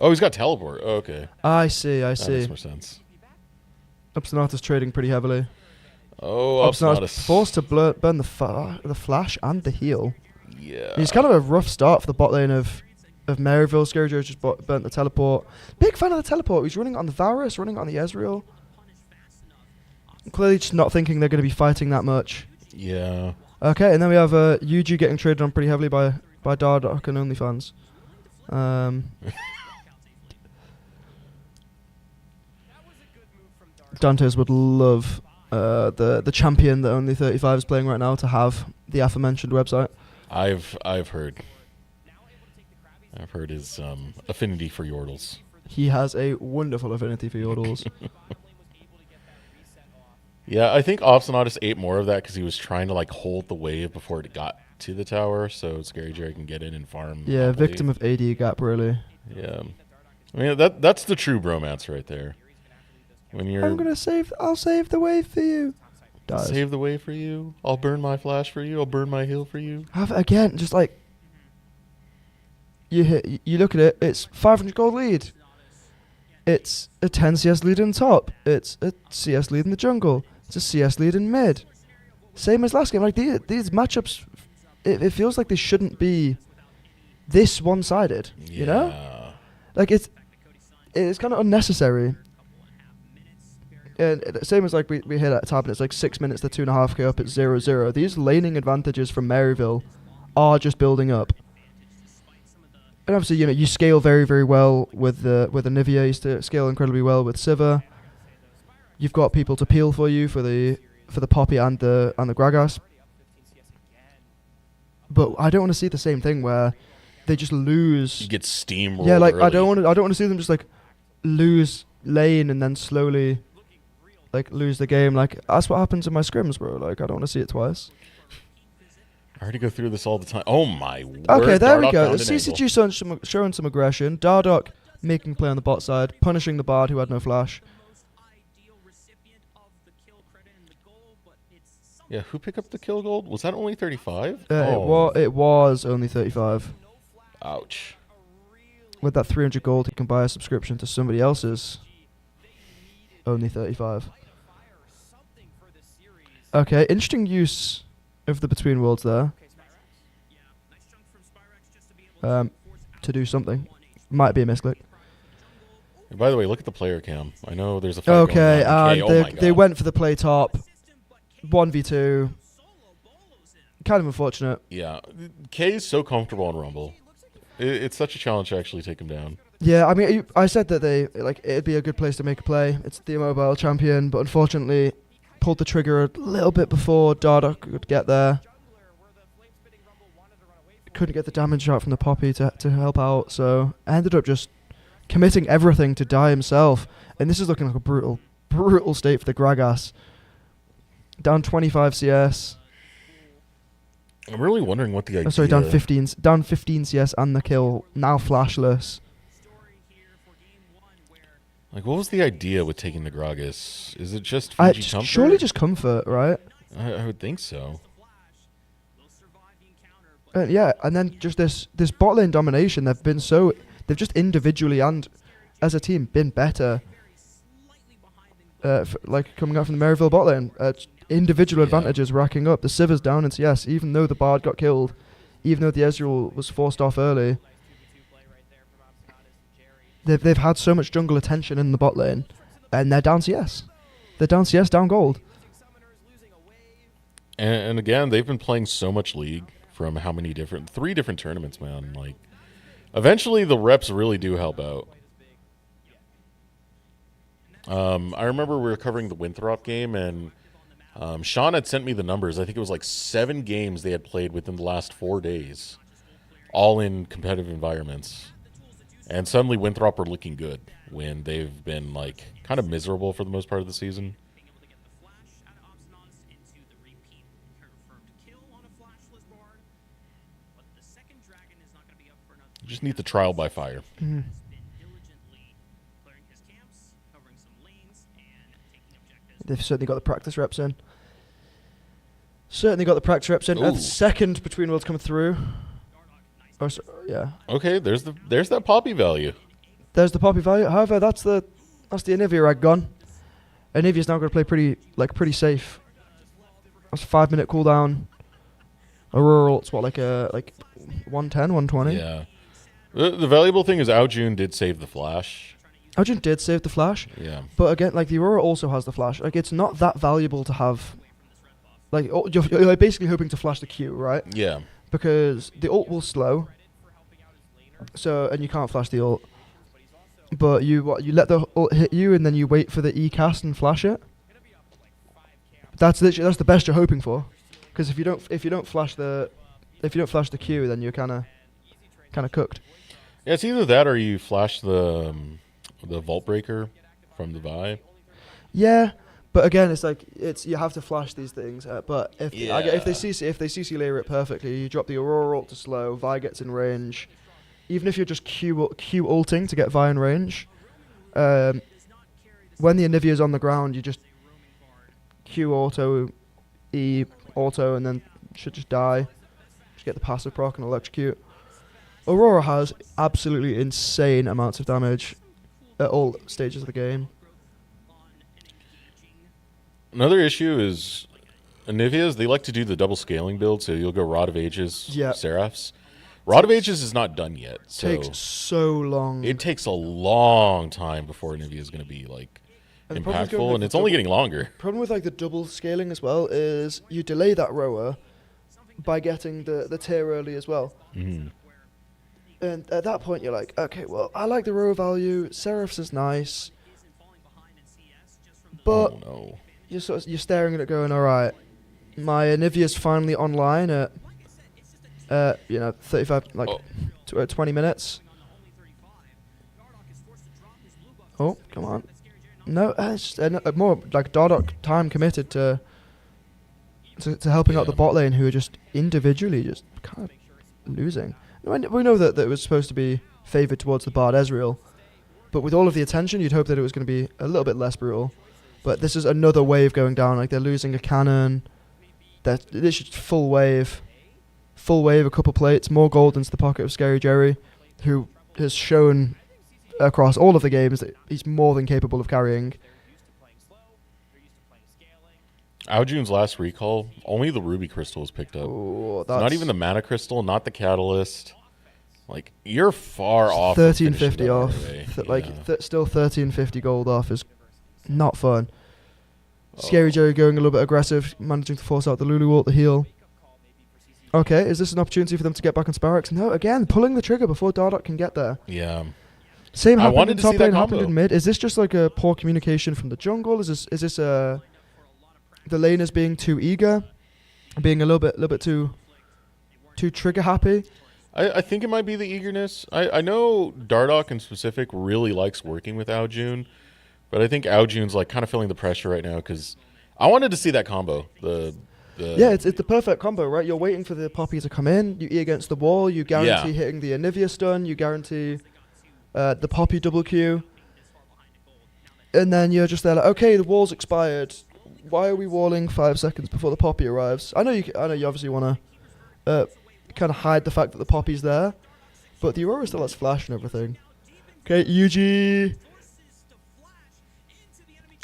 Oh, he's got teleport. Oh, okay. I see. That makes more sense. Obstinatus trading pretty heavily. Oh, Obstinatus Obstinatus. forced to burn the flash and the heal. Yeah. It's kind of a rough start for the bot lane of Marryville. Scary Joe just burnt the teleport. Big fan of the teleport. He's running on the Varus, running on the Ezreal. Clearly just not thinking they're going to be fighting that much. Yeah. Okay, and then we have Yuji getting traded on pretty heavily by Dardoch and OnlyFans. Dantes would love the champion that only 35 is playing right now to have the aforementioned website. I've heard his affinity for Yordles. He has a wonderful affinity for Yordles. Yeah, I think Obstinatus ate more of that because he was trying to like hold the wave before it got to the tower, so Scary Jerry can get in and farm. Yeah, happily. victim of AD gap, really. Yeah, I mean that's the true bromance right there. When you're I'll save the wave for you. Dies. save the way for you, I'll burn my flash for you, I'll burn my heal for you. Have it again, just like you look at it, it's 500 gold lead. It's a 10 CS lead in top. It's a CS lead in the jungle. It's a CS lead in mid. Same as last game. Like these matchups, it feels like they shouldn't be this one-sided. Yeah. You know, like it's kind of unnecessary. And same as like we hit at top, and it's like 6 minutes to 2.5k up at 0-0. These laning advantages from Marryville are just building up. And obviously, you know, you scale very, very well with the Nivea. You scale incredibly well with Sivir. You've got people to peel for you for the Poppy and the Gragas. But I don't want to see the same thing where they just lose. You get steamrolled. Yeah, like early. I don't want to see them just like lose lane and then slowly like lose the game. Like that's what happens in my scrims, bro. Like I don't want to see it twice. I already go through this all the time. Oh my word. Okay, there we Dardoch go. found The an angle. showing some aggression. Dardoch making play on the bot side, punishing the Bard who had no flash. Yeah, who picked up the kill gold? Was that only 35? It was only 35. Ouch. With that 300 gold, he can buy a subscription to somebody else's. Only 35. Okay, interesting use of the Between Worlds there. To do something. Might be a misclick. And by the way, look at the player cam. I know there's a fight Okay, going on. and Oh my they God. went for the play top. 1v2. Kind of unfortunate. Yeah, K is so comfortable on Rumble. It's such a challenge to actually take him down. Yeah, I mean, I said that it'd be a good place to make a play. It's the mobile champion, but unfortunately, pulled the trigger a little bit before Dardoch could get there. Couldn't get the damage out from the Poppy to help out, so ended up just committing everything to die himself. And this is looking like a brutal state for the Gragas. Down 25 CS. I'm really wondering what the idea. Oh, sorry, down 15 CS and the kill. Now flashless. Like, what was the idea with taking the Gragas? Is it just Fiji comfort? Surely just comfort, right? I would think so. Yeah, and then just this bot lane domination. They've just individually and as a team been better. Like coming out from the Marryville bot lane, individual advantages racking up. The Sivers down in CS, even though the Bard got killed, even though the Ezreal was forced off early. They've had so much jungle attention in the bot lane, and they're down CS. They're down CS, down gold. And again, they've been playing so much League from how many three different tournaments, man. Like, eventually the reps really do help out. I remember we were covering the Winthrop game, and Sean had sent me the numbers. I think it was like 7 games they had played within the last 4 days, all in competitive environments. And suddenly Winthrop are looking good when they've been like kind of miserable for the most part of the season. You just need the trial by fire. Mm. They've certainly got the practice reps in. Ooh. Second Between Worlds coming through. Yeah. Okay, there's that Poppy value. There's the Poppy value. However, that's the Anivia rag gone. Anivia's now going to play pretty safe. That's a 5-minute cooldown. Aurora ult's what, like 110, 120? Yeah. The valuable thing is Aojun did save the flash. Aojun did save the flash. Yeah. But again, like the Aurora also has the flash. Like it's not that valuable to have. Like you're basically hoping to flash the Q, right? Yeah. Because the ult will slow. So and you can't flash the ult. But you let the ult hit you and then you wait for the E cast and flash it. That's the best you're hoping for. Because if you don't flash the Q, then you're kind of cooked. Yeah, it's either that or you flash the Vault Breaker from the Vi. Yeah, but again, it's you have to flash these things. But if they CC layer it perfectly, you drop the Aurora ult to slow. Vi gets in range. Even if you're just Q ulting to get Vi in range, when the Anivia's on the ground, you just Q auto, E auto, and then should just die. Just get the passive proc and electrocute. Aurora has absolutely insane amounts of damage at all stages of the game. Another issue is Anivia's, they like to do the double scaling build, so you'll go Rod of Ages, Seraphs. Rod of Ages is not done yet. So takes so long. It takes a long time before Anivia is going to be like impactful, and it's only getting longer. Problem with like the double scaling as well is you delay that rower by getting the tier early as well. Mm-hmm. And at that point, you're like, okay, well, I like the row value. Seraphs is nice, but you're staring at it, going, all right, my Anivia's finally online at 35. Like 20 minutes. Oh, come on. No, it's just, more like Dardoch time committed to helping out the bot lane, who are just individually just kind of losing. We know that it was supposed to be favoured towards the Bard Ezreal, but with all of the attention, you'd hope that it was going to be a little bit less brutal. But this is another wave going down. Like, they're losing a cannon. It's just full wave, a couple plates, more gold into the pocket of Scary Jerry, who has shown across all of the games that he's more than capable of carrying. Aojune's last recall, only the Ruby Crystal was picked up. Ooh, Not even the Mana Crystal, not the Catalyst. Like, you're far off. 1350 off. Yeah. Still 1350 gold off is not fun. Scary Jerry going a little bit aggressive, managing to force out the Lulu ult, the heal. Okay, is this an opportunity for them to get back on Sparrox? No, again, pulling the trigger before Dardoch can get there. Yeah. Same happened wanted in to top see that lane, happened combo. in mid. Is this just like a poor communication from the jungle? Is this the laners being too eager, being a little bit too trigger happy? I think it might be the eagerness. I know Dardoch in specific really likes working with Aojune, but I think Aojune's like kind of feeling the pressure right now because I wanted to see that combo. Yeah, it's the perfect combo, right? You're waiting for the Poppy to come in, you E against the wall, you guarantee hitting the Anivia stun, you guarantee the Poppy double Q, and then you're just there like, okay, the wall's expired. Why are we walling 5 seconds before the Poppy arrives? I know you obviously want to kind of hide the fact that the Poppy's there, but the Aurora still has flash and everything. Okay, UG.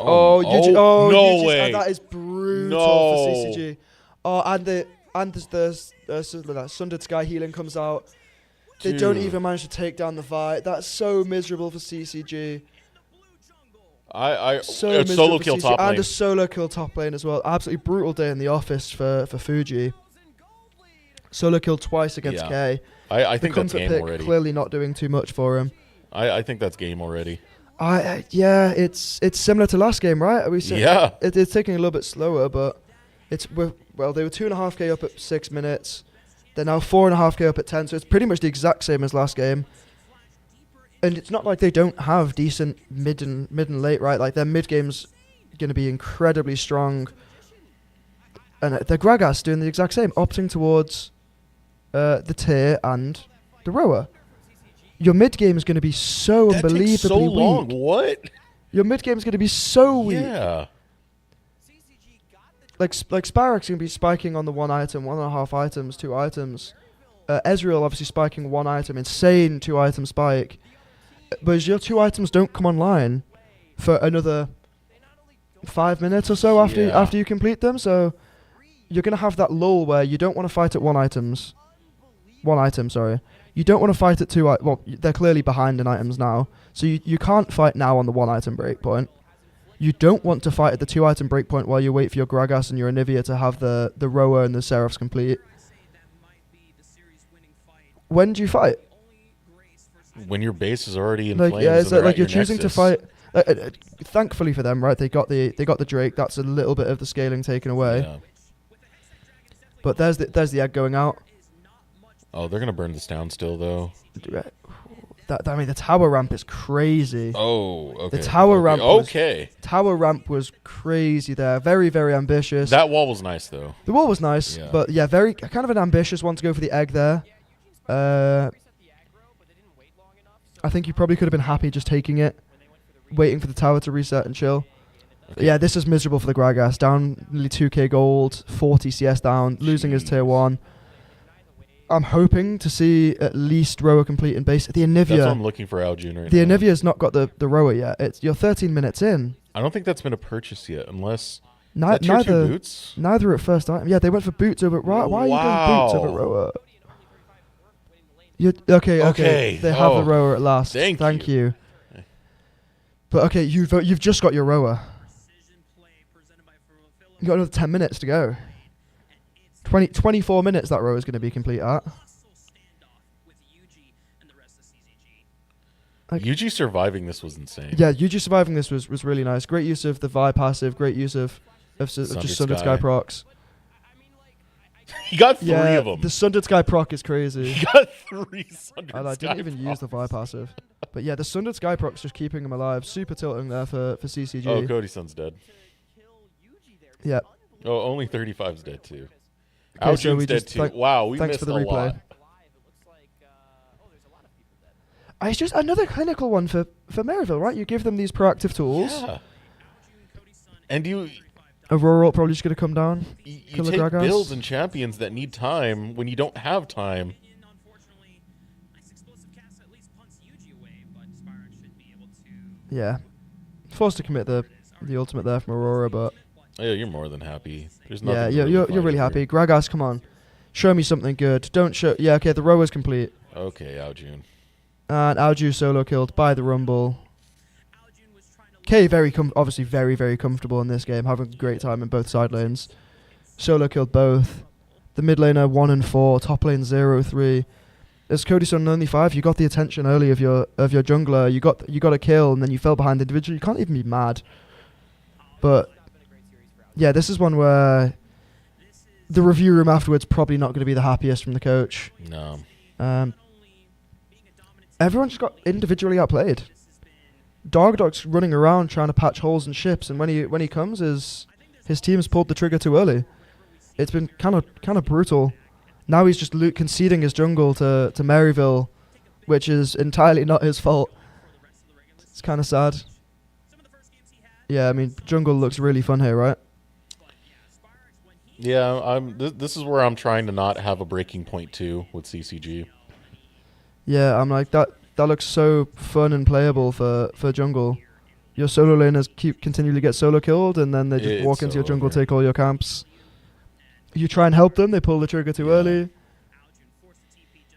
UG. No UG's, way. that is brutal No. for CCG. Oh, and the Sundered Sky healing comes out. They don't Dude. even manage to take down the Vi. That's so miserable for CCG. It's Miserable solo for kill CCG, top lane. and a solo kill top lane as well. Absolutely brutal day in the office for Fuji. Solo kill twice against K. I think the that's comfort game pick already. clearly not doing too much for him. I think that's game already. Yeah, it's similar to last game, right? Are we saying Yeah. it's taking a little bit slower, but they were 2.5k up at 6 minutes. They're now 4.5k up at 10, so it's pretty much the exact same as last game. And it's not like they don't have decent mid and late, right? Like, their mid game's going to be incredibly strong. And the Gragas doing the exact same, opting towards the Tier and the Rower. Your mid game is going to be so That unbelievably takes so long. weak. What? Your mid game is going to be so weak. Yeah. Like Sparrox going to be spiking on the 1 item, 1.5 items, 2 items. Ezreal obviously spiking 1 item, insane 2 item spike. But your 2 items don't come online for another 5 minutes or so after you complete them. So you're going to have that lull where you don't want to fight at 1 item, sorry. You don't want to fight at 2 items. Well, they're clearly behind in items now. So you can't fight now on the 1 item breakpoint. You don't want to fight at the 2 item breakpoint while you wait for your Gragas and your Anivia to have the Rower and the Seraphs complete. When do you fight? When your base is already in Like, flames. yeah, and it's they're like at you're your choosing to nexus. fight. Thankfully for them, right? They got the Drake. That's a little bit of the scaling taken away. Yeah. But there's the egg going out. Oh, they're gonna burn this down still, though. The tower ramp is crazy. Oh, okay. The tower okay. ramp was- Okay. Tower ramp was crazy there. Very, very ambitious. That wall was nice, though. The wall was nice, Yeah. but yeah, very kind of an ambitious one to go for the egg there. I think you probably could have been happy just taking it, waiting for the tower to reset and chill. Okay. Yeah, this is miserable for the Gragas. Down nearly 2k gold, 40 CS down, losing his tier 1. I'm hoping to see at least Rower complete in base. The That's what Anivia. I'm looking for Aljune right The now. Anivia's not got the Rower yet. You're 13 minutes in. I don't think that's been a purchase yet, unless... Ni- Is that tier 2 neither boots? neither at first item. Yeah, they went for boots over. Why are you going boots over Wow. Rower? Okay. Okay. They have the Oh, Rower at last. thank you. But okay, you've just got your Rower. You got another 10 minutes to go. 24 minutes that row is going to be complete at. Like- UG surviving this was insane. Yeah, UG surviving this was really nice. Great use of the Vi passive. Great use of just Sundered Sky procs. He got 3 Yeah, of them. the Sundered Sky proc is crazy. He got 3 Sundered I Sky didn't even use the fire passive. But yeah, the Sundered Sky proc's just keeping him alive. Super tilting there for CCG. Oh, Cody Sun's dead. Yeah. Oh, only 35's dead too. Okay, so Aljune's we dead just too. Wow, we thanks missed for the a replay. lot. It's just another clinical one for Marryville, right? You give them these proactive tools. Yeah. And you Aurora probably just going to come down. you take Gragas. builds and champions that need time when you don't have time. Yeah. Forced to commit the ultimate there from Aurora, but Oh, yeah, you're more than happy. There's yeah, nothing. you're really happy. Gragas, come on. Show me something good. Don't show... Yeah, okay, the row is complete. Okay, Aljun. And Alju solo killed by the Rumble. K obviously very, very comfortable in this game, having a great time in both side lanes. Solo killed both. The mid laner 1 and 4, top lane 0-3. As Cody Sun only 5, you got the attention early of your jungler. You got a kill and then you fell behind individually. You can't even be mad. But yeah, this is one where the review room afterwards probably not going to be the happiest from the coach. No. Everyone just got individually outplayed. Dog's running around trying to patch holes in ships, and when he comes, his team's pulled the trigger too early. It's been kind of brutal. Now he's just conceding his jungle to Marryville, which is entirely not his fault. It's kind of sad. Yeah, I mean, jungle looks really fun here, right? Yeah, this is where I'm trying to not have a breaking point too with CCG. Yeah, I'm like that looks so fun and playable for jungle. Your solo laners continually get solo killed, and then they just walk into your jungle, take all your camps. You try and help them, they pull the trigger too early.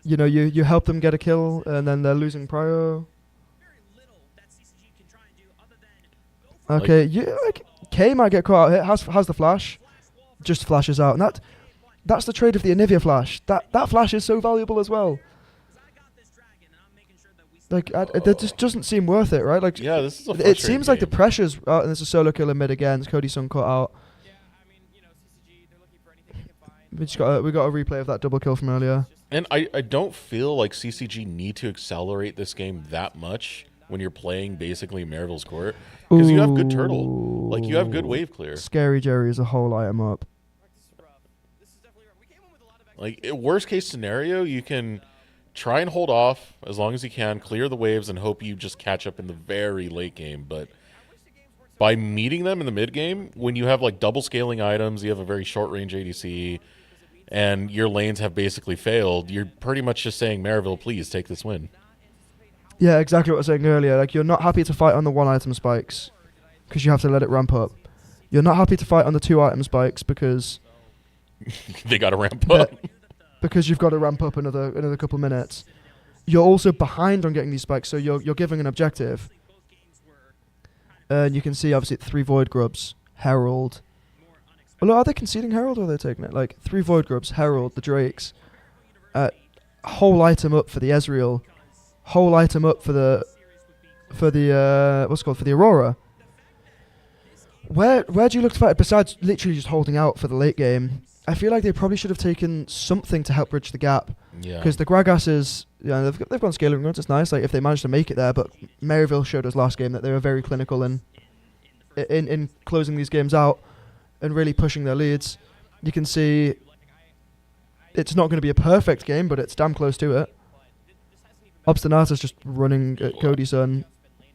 You know, you help them get a kill, and then they're losing prio. Okay, K might get caught out here. Has the flash, just flashes out, and that's the trade of the Anivia flash. That flash is so valuable as well. Like, it just doesn't seem worth it, right? Like, yeah, this is a it seems like the game. pressure's out, and there's a solo kill in mid again. Cody Sun caught out. We got a replay of that double kill from earlier. And I don't feel like CCG need to accelerate this game that much when you're playing basically Marryville's court, because you have good turtle, like you have good wave clear. Scary Jerry is a whole item up. Like worst case scenario, you can try and hold off as long as you can, clear the waves, and hope you just catch up in the very late game. But by meeting them in the mid game, when you have like double scaling items, you have a very short range ADC, and your lanes have basically failed, you're pretty much just saying, Marryville, please take this win. Yeah, exactly what I was saying earlier. Like, you're not happy to fight on the 1 item spikes because you have to let it ramp up. You're not happy to fight on the 2 item spikes because They got to ramp up. because you've got to ramp up another couple minutes. You're also behind on getting these spikes, so you're giving an objective. And you can see, obviously, 3 Void Grubs, Herald. Well, are they conceding Herald or are they taking it? Like, 3 Void Grubs, Herald, the Drakes. Whole item up for the Ezreal. Whole item up for the Aurora. Where do you look to fight besides literally just holding out for the late game? I feel like they probably should have taken something to help bridge the gap. Yeah. Because the Gragas is, they've gone scaling runs. It's nice, like if they managed to make it there. But Marryville showed us last game that they were very clinical in closing these games out and really pushing their leads. You can see it's not going to be a perfect game, but it's damn close to it. Obstinata's just running at Cody Sun.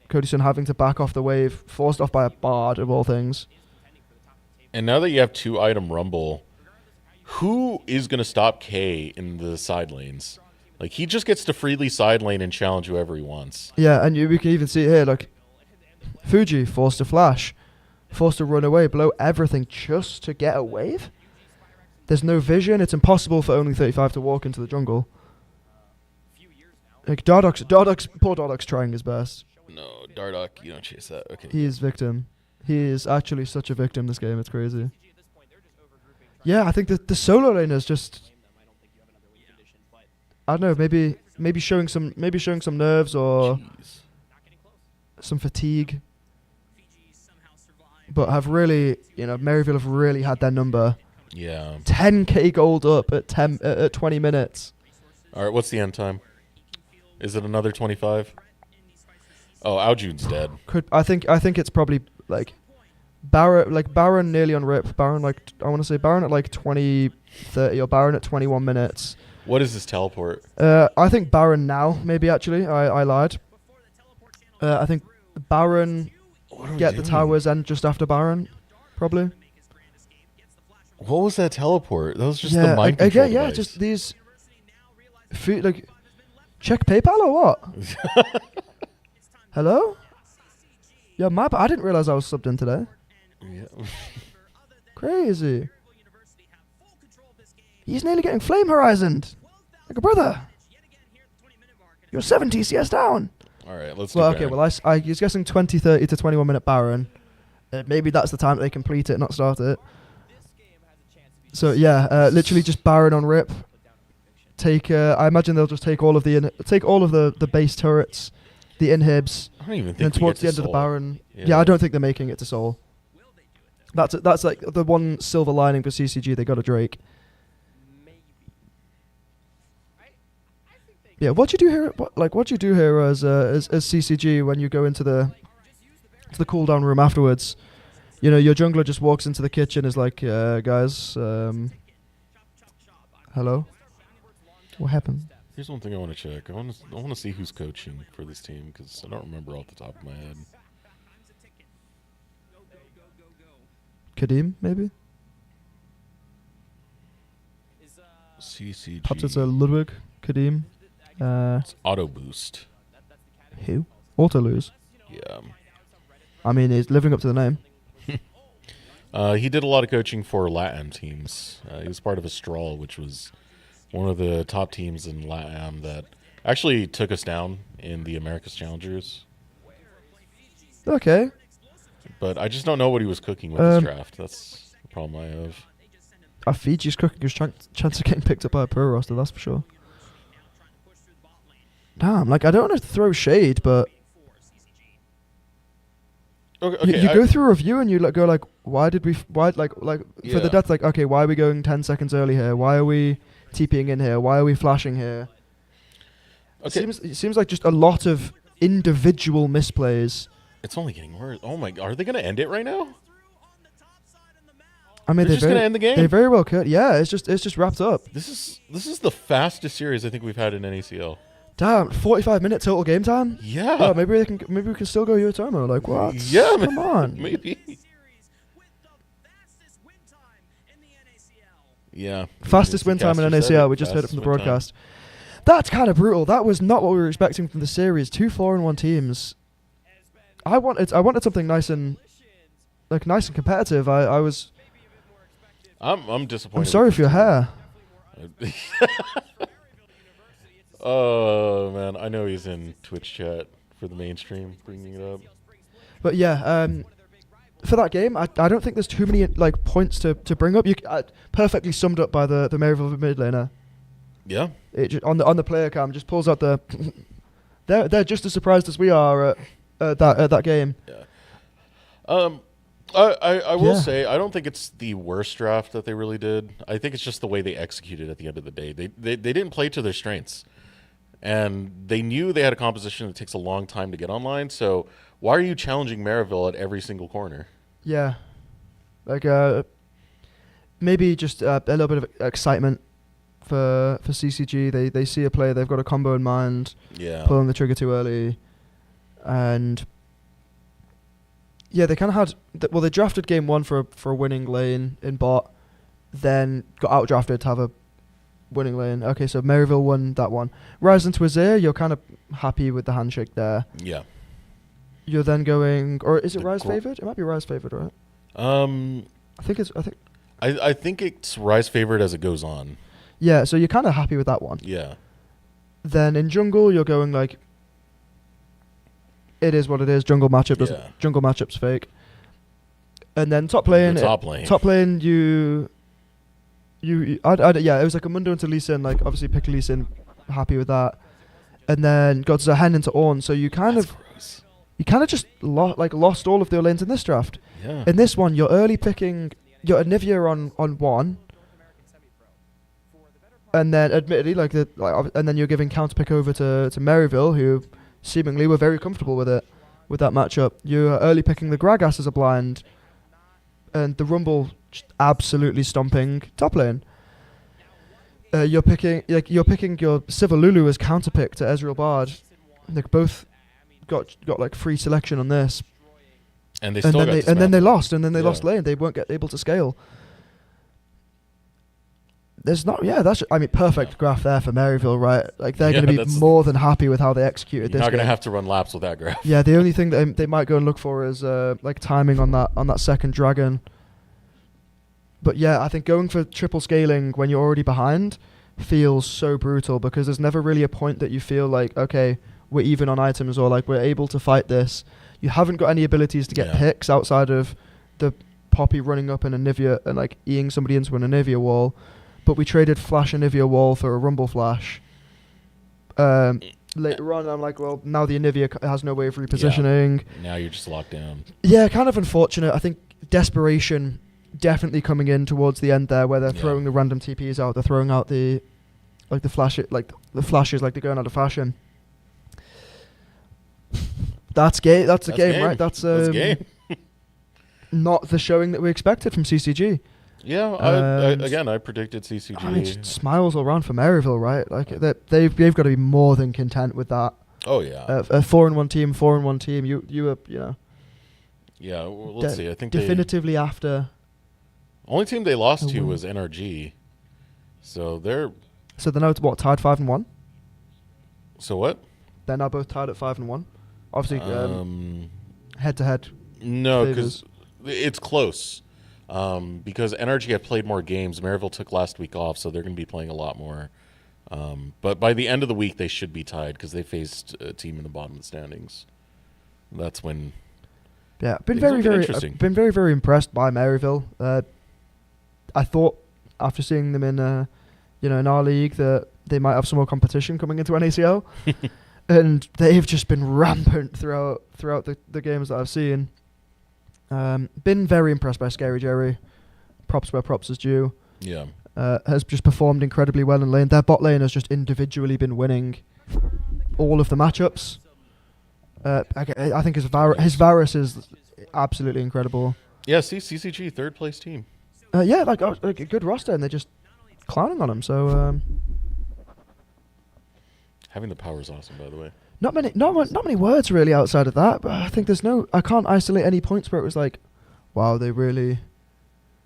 Cody Sun having to back off the wave, forced off by a bard of all things. And now that you have 2 item rumble, who is going to stop K in the side lanes? Like, he just gets to freely side lane and challenge whoever he wants. Yeah, and we can even see it here, like, Fuji forced to flash, forced to run away, blow everything just to get a wave. There's no vision. It's impossible for only 35 to walk into the jungle. Like, poor Dardok's trying his best. No, Dardoch, you don't chase that. Okay. He is victim. He is actually such a victim this game. It's crazy. Yeah, I think the solo lane is just, I don't know, maybe showing some nerves or Jeez. some fatigue, but have really, Marryville have really had their number Yeah. 10k gold up at 20 minutes. All right, what's the end time? Is it another 25? Oh, Aljune's dead. I think it's probably like Baron nearly on rip. Baron I want to say Baron at like 20:30 or Baron at 21 minutes. What is this teleport? I think Baron now, maybe actually. I lied. I think Baron get the towers and just after Baron, probably. What was that teleport? That was just the mind control again, device. just these like check PayPal or what? Hello? Yeah, I didn't realize I was subbed in today. Yeah. Crazy. He's nearly getting flame horizoned. Like a brother. You're 7 TCS down. All right, let's Well, do okay, Baron. well, I was guessing 20:30 to 21 minute Baron. Maybe that's the time that they complete it, not start it. So, yeah, literally just Baron on rip. I imagine they'll just take all of the base turrets, the inhibs, I don't even and think then we towards get the to end of the Soul. Baron. Yeah, I don't think they're making it to Soul. That's like the one silver lining for CCG. They got a Drake. Yeah, what do you do here? What do you do here as CCG when you go into the cooldown room afterwards? You know, your jungler just walks into the kitchen, is like, guys, hello, what happened? Here's one thing I want to check. I want to see who's coaching for this team because I don't remember off the top of my head. Kadim, maybe? CCG. Perhaps it's a Ludwig, Kadim. It's auto boost. Who? Auto lose. Yeah. I mean, he's living up to the name. He did a lot of coaching for LATAM teams. He was part of Astral, which was one of the top teams in LATAM that actually took us down in the Americas Challengers. Okay. But I just don't know what he was cooking with this draft. That's the problem I have. Fiji's cooking his chance of getting picked up by a pro roster, that's for sure. Damn, like, I don't want to throw shade, but Okay, you go through a review and you go like, why did we, for the death, like, okay, why are we going 10 seconds early here? Why are we TPing in here? Why are we flashing here? Okay. It seems like just a lot of individual misplays. It's only getting worse. Oh my god, are they going to end it right now? I mean, They're just going to end the game? They very well could. Yeah, it's just wrapped up. This is the fastest series I think we've had in NACL. Damn, 45-minute total game time. Yeah. Oh, maybe we can still go Yotomo. Like, what? Yeah, Come on. Maybe. Yeah. Fastest win time in NACL. We just heard it from the broadcast. That's kind of brutal. That was not what we were expecting from the series. 2 4-1 teams. I wanted something nice and competitive. I'm disappointed. I'm sorry for your hair. Oh man, I know he's in Twitch chat for the mainstream, bringing it up. But yeah, for that game, I don't think there's too many like points to bring up. Perfectly summed up by the Marryville mid laner. Yeah. On the player cam, just pulls out the. They're just as surprised as we are at that game. Yeah. I will say I don't think it's the worst draft that they really did. I think it's just the way they executed at the end of the day. They didn't play to their strengths. And they knew they had a composition that takes a long time to get online, so why are you challenging Marryville at every single corner? Yeah. Like maybe just a little bit of excitement for CCG. They see a player, they've got a combo in mind, pulling the trigger too early. And yeah, they kind of had they drafted game 1 for a winning lane in bot, then got outdrafted to have a winning lane. Okay, so Marryville won that one. Rise into Azir, you're kind of happy with the handshake there. Yeah. You're then going, or is it Rise favored? It might be Rise favored, right? I think it's Rise favored as it goes on. Yeah, so you're kind of happy with that one. Yeah. Then in jungle, you're going like, it is what it is. Jungle matchup doesn't. Jungle matchup's fake. And then top lane. Top lane. It was like a Mundo into Lee Sin, like obviously pick Lee Sin, happy with that. And then got Zahen into Ornn, so you kind of just lost all of the lanes in this draft. Yeah. In this one, you're early picking your Anivia on 1, And then, admittedly, and then you're giving counterpick over to Marryville, who seemingly were very comfortable with that matchup. You're early picking the Gragas as a blind, and the Rumble just absolutely stomping top lane. You're picking your Sivalulu as counterpick to Ezreal Bard. They both got like free selection on this, And they still then they lost lane. They weren't able to scale. There's not, perfect graph there for Marryville, right? Like they're going to be more than happy with how they executed this. You're not going to game. have to run laps with that graph. Yeah, the only thing that they might go and look for is like timing on that second dragon. But yeah, I think going for triple scaling when you're already behind feels so brutal because there's never really a point that you feel like, okay, we're even on items or like we're able to fight this. You haven't got any abilities to get picks outside of the Poppy running up in Anivia and like eating somebody into an Anivia wall. But we traded Flash Anivia wall for a Rumble Flash. Later on, I'm like, well, now the Anivia has no way of repositioning. Yeah. Now you're just locked down. Yeah, kind of unfortunate. I think desperation definitely coming in towards the end there, where they're throwing the random TPs out. They're throwing out the flashes, like they're going out of fashion. That's game. That's a game, right? That's game. Not the showing that we expected from CCG. Yeah, I predicted CCG. I mean, just smiles all around for Marryville, right? Like they've got to be more than content with that. Oh yeah, a 4-1 team. You were Yeah, well, let's see. I think definitively after. Only team they lost to was NRG, so they're now tied 5-1. So what? They're now both tied at 5-1. Obviously, head to head. No, because it's close. Because NRG had played more games. Marryville took last week off, so they're going to be playing a lot more. But by the end of the week, they should be tied because they faced a team in the bottom of the standings. That's when. Yeah, been very, very impressed by Marryville. I thought after seeing them in, in our league that they might have some more competition coming into NACL, and they've just been rampant throughout the games that I've seen. Been very impressed by Scary Jerry. Props where props is due. Yeah. Has just performed incredibly well in lane. Their bot lane has just individually been winning all of the matchups. I think his Varus is absolutely incredible. Yeah, CCG, third place team. Like a good roster, and they're just clowning on him. So having the power is awesome, by the way. Not many words really outside of that, but I think I can't isolate any points where it was like, wow, they really,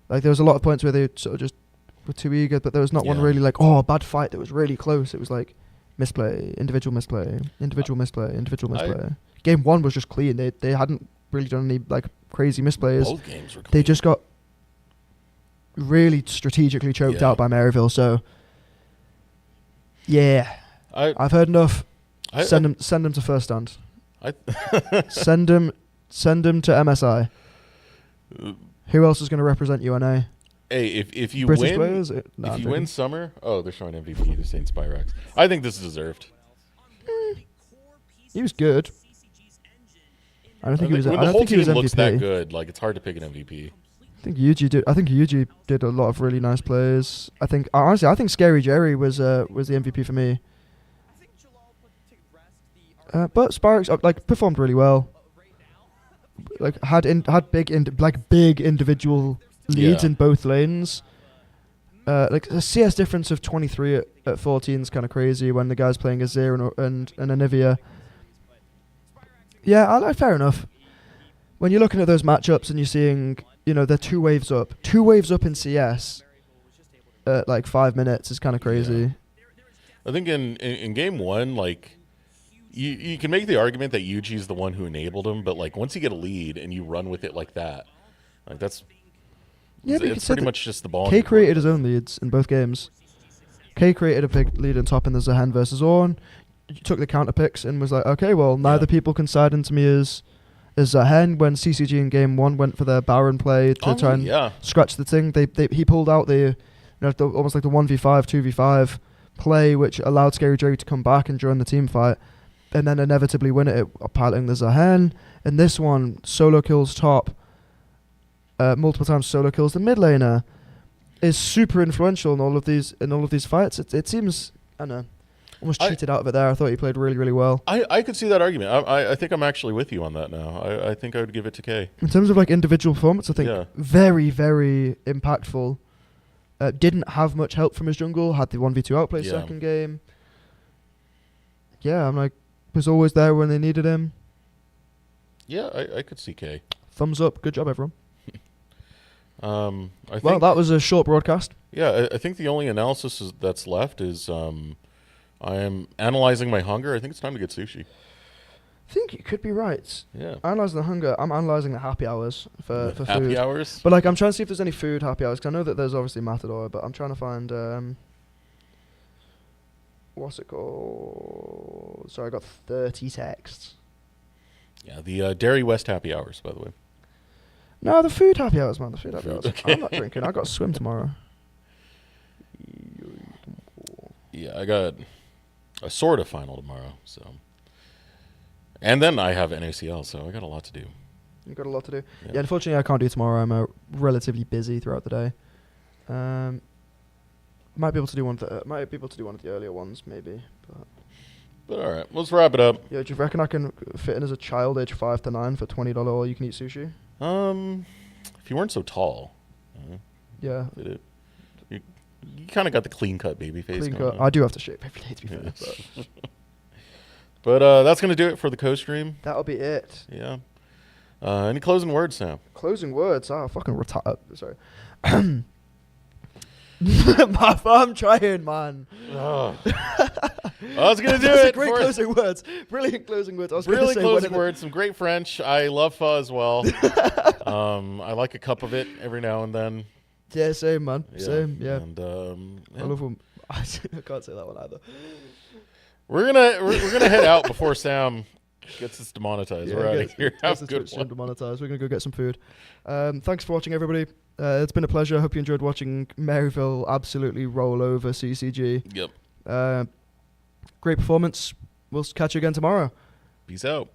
like there was a lot of points where they sort of just were too eager, but there was not one really like, oh, a bad fight that was really close. It was like individual misplay. Game 1 was just clean. They hadn't really done any like crazy misplays. Both games were clean. They just got really strategically choked out by Marryville. So yeah, I've heard enough. Send him to first stand. Send him to MSI. Who else is going to represent UNA? Hey, if you British win, players? If you win summer, they're showing MVP. They're saying Spyrax. I think this is deserved. He was good. I don't think he was. When I the don't whole think he was team MVP. looks that good, like it's hard to pick an MVP. I think Yuji did a lot of really nice plays. I think Scary Jerry was the MVP for me. But Spyrax performed really well. Like had big individual leads in both lanes. Like a CS difference of 23 at 14 is kind of crazy when the guy's playing Azir and Anivia. Yeah, fair enough. When you're looking at those matchups and you're seeing, they're 2 waves up in CS at like 5 minutes is kind of crazy. I think in game 1, like. You can make the argument that Yuji's the one who enabled him, but like once you get a lead and you run with it like that, like that's it's pretty much just the ball. K created his own leads in both games. K created a big lead on top in the Zahan versus Ornn. Took the counter picks and was like, okay, well neither people can side into me as Zahan. When CCG in game 1 went for their Baron play to try and scratch the thing, he pulled out the almost like the 1v5 2v5 play, which allowed Scary Jerry to come back and join the team fight. And then inevitably win it piloting the Zahan. And this one, solo kills top. Multiple times solo kills the mid laner. is super influential in all of these fights. It seems, I don't know, almost cheated out of it there. I thought he played really, really well. I could see that argument. I think I'm actually with you on that now. I think I would give it to K. In terms of like individual performance, I think very, very impactful. Didn't have much help from his jungle. Had the 1v2 outplay second game. Yeah, I'm like, was always there when they needed him. Yeah, I could see K. Thumbs up. Good job, everyone. I think, well, that was a short broadcast. Yeah, I think the only analysis that's left is I am analyzing my hunger. I think it's time to get sushi. I think you could be right. Yeah. Analyzing the hunger. I'm analyzing the happy hours for food. Happy hours? But like, I'm trying to see if there's any food happy hours, because I know that there's obviously Matador, but I'm trying to find what's it called? Sorry, I got 30 texts. Yeah, the Dairy West happy hours, by the way. No, the food happy hours, man. The food happy hours. Okay. I'm not drinking. I got to swim tomorrow. Yeah, I got a sort of final tomorrow, so. And then I have NACL, so I got a lot to do. You got a lot to do. Yeah, unfortunately, I can't do tomorrow. I'm relatively busy throughout the day. Might be able to do one. Might be able to do one of the earlier ones, maybe. But all right, let's wrap it up. Yeah, do you reckon I can fit in as a child, age 5 to 9, for $20 all you can eat sushi? If you weren't so tall. Yeah. You kind of got the clean cut baby face. Clean cut. I do have to shave every day, to be fair. But that's going to do it for the Costream. That'll be it. Yeah. Any closing words, Sam? Closing words? Oh, fucking retire. Sorry. I'm trying, man. Oh. I was going to do it. Great closing words. Brilliant closing words. I was really closing words. Some great French. I love pho as well. I like a cup of it every now and then. Yeah, same, man. Yeah. Same, yeah. And I love them. I can't say that one either. We're gonna head out before Sam gets us demonetized. We're out of here. Have a good one. Demonetized. We're gonna go get some food. Thanks for watching, everybody. It's been a pleasure. I hope you enjoyed watching Marryville absolutely roll over CCG. Yep. Great performance. We'll catch you again tomorrow. Peace out.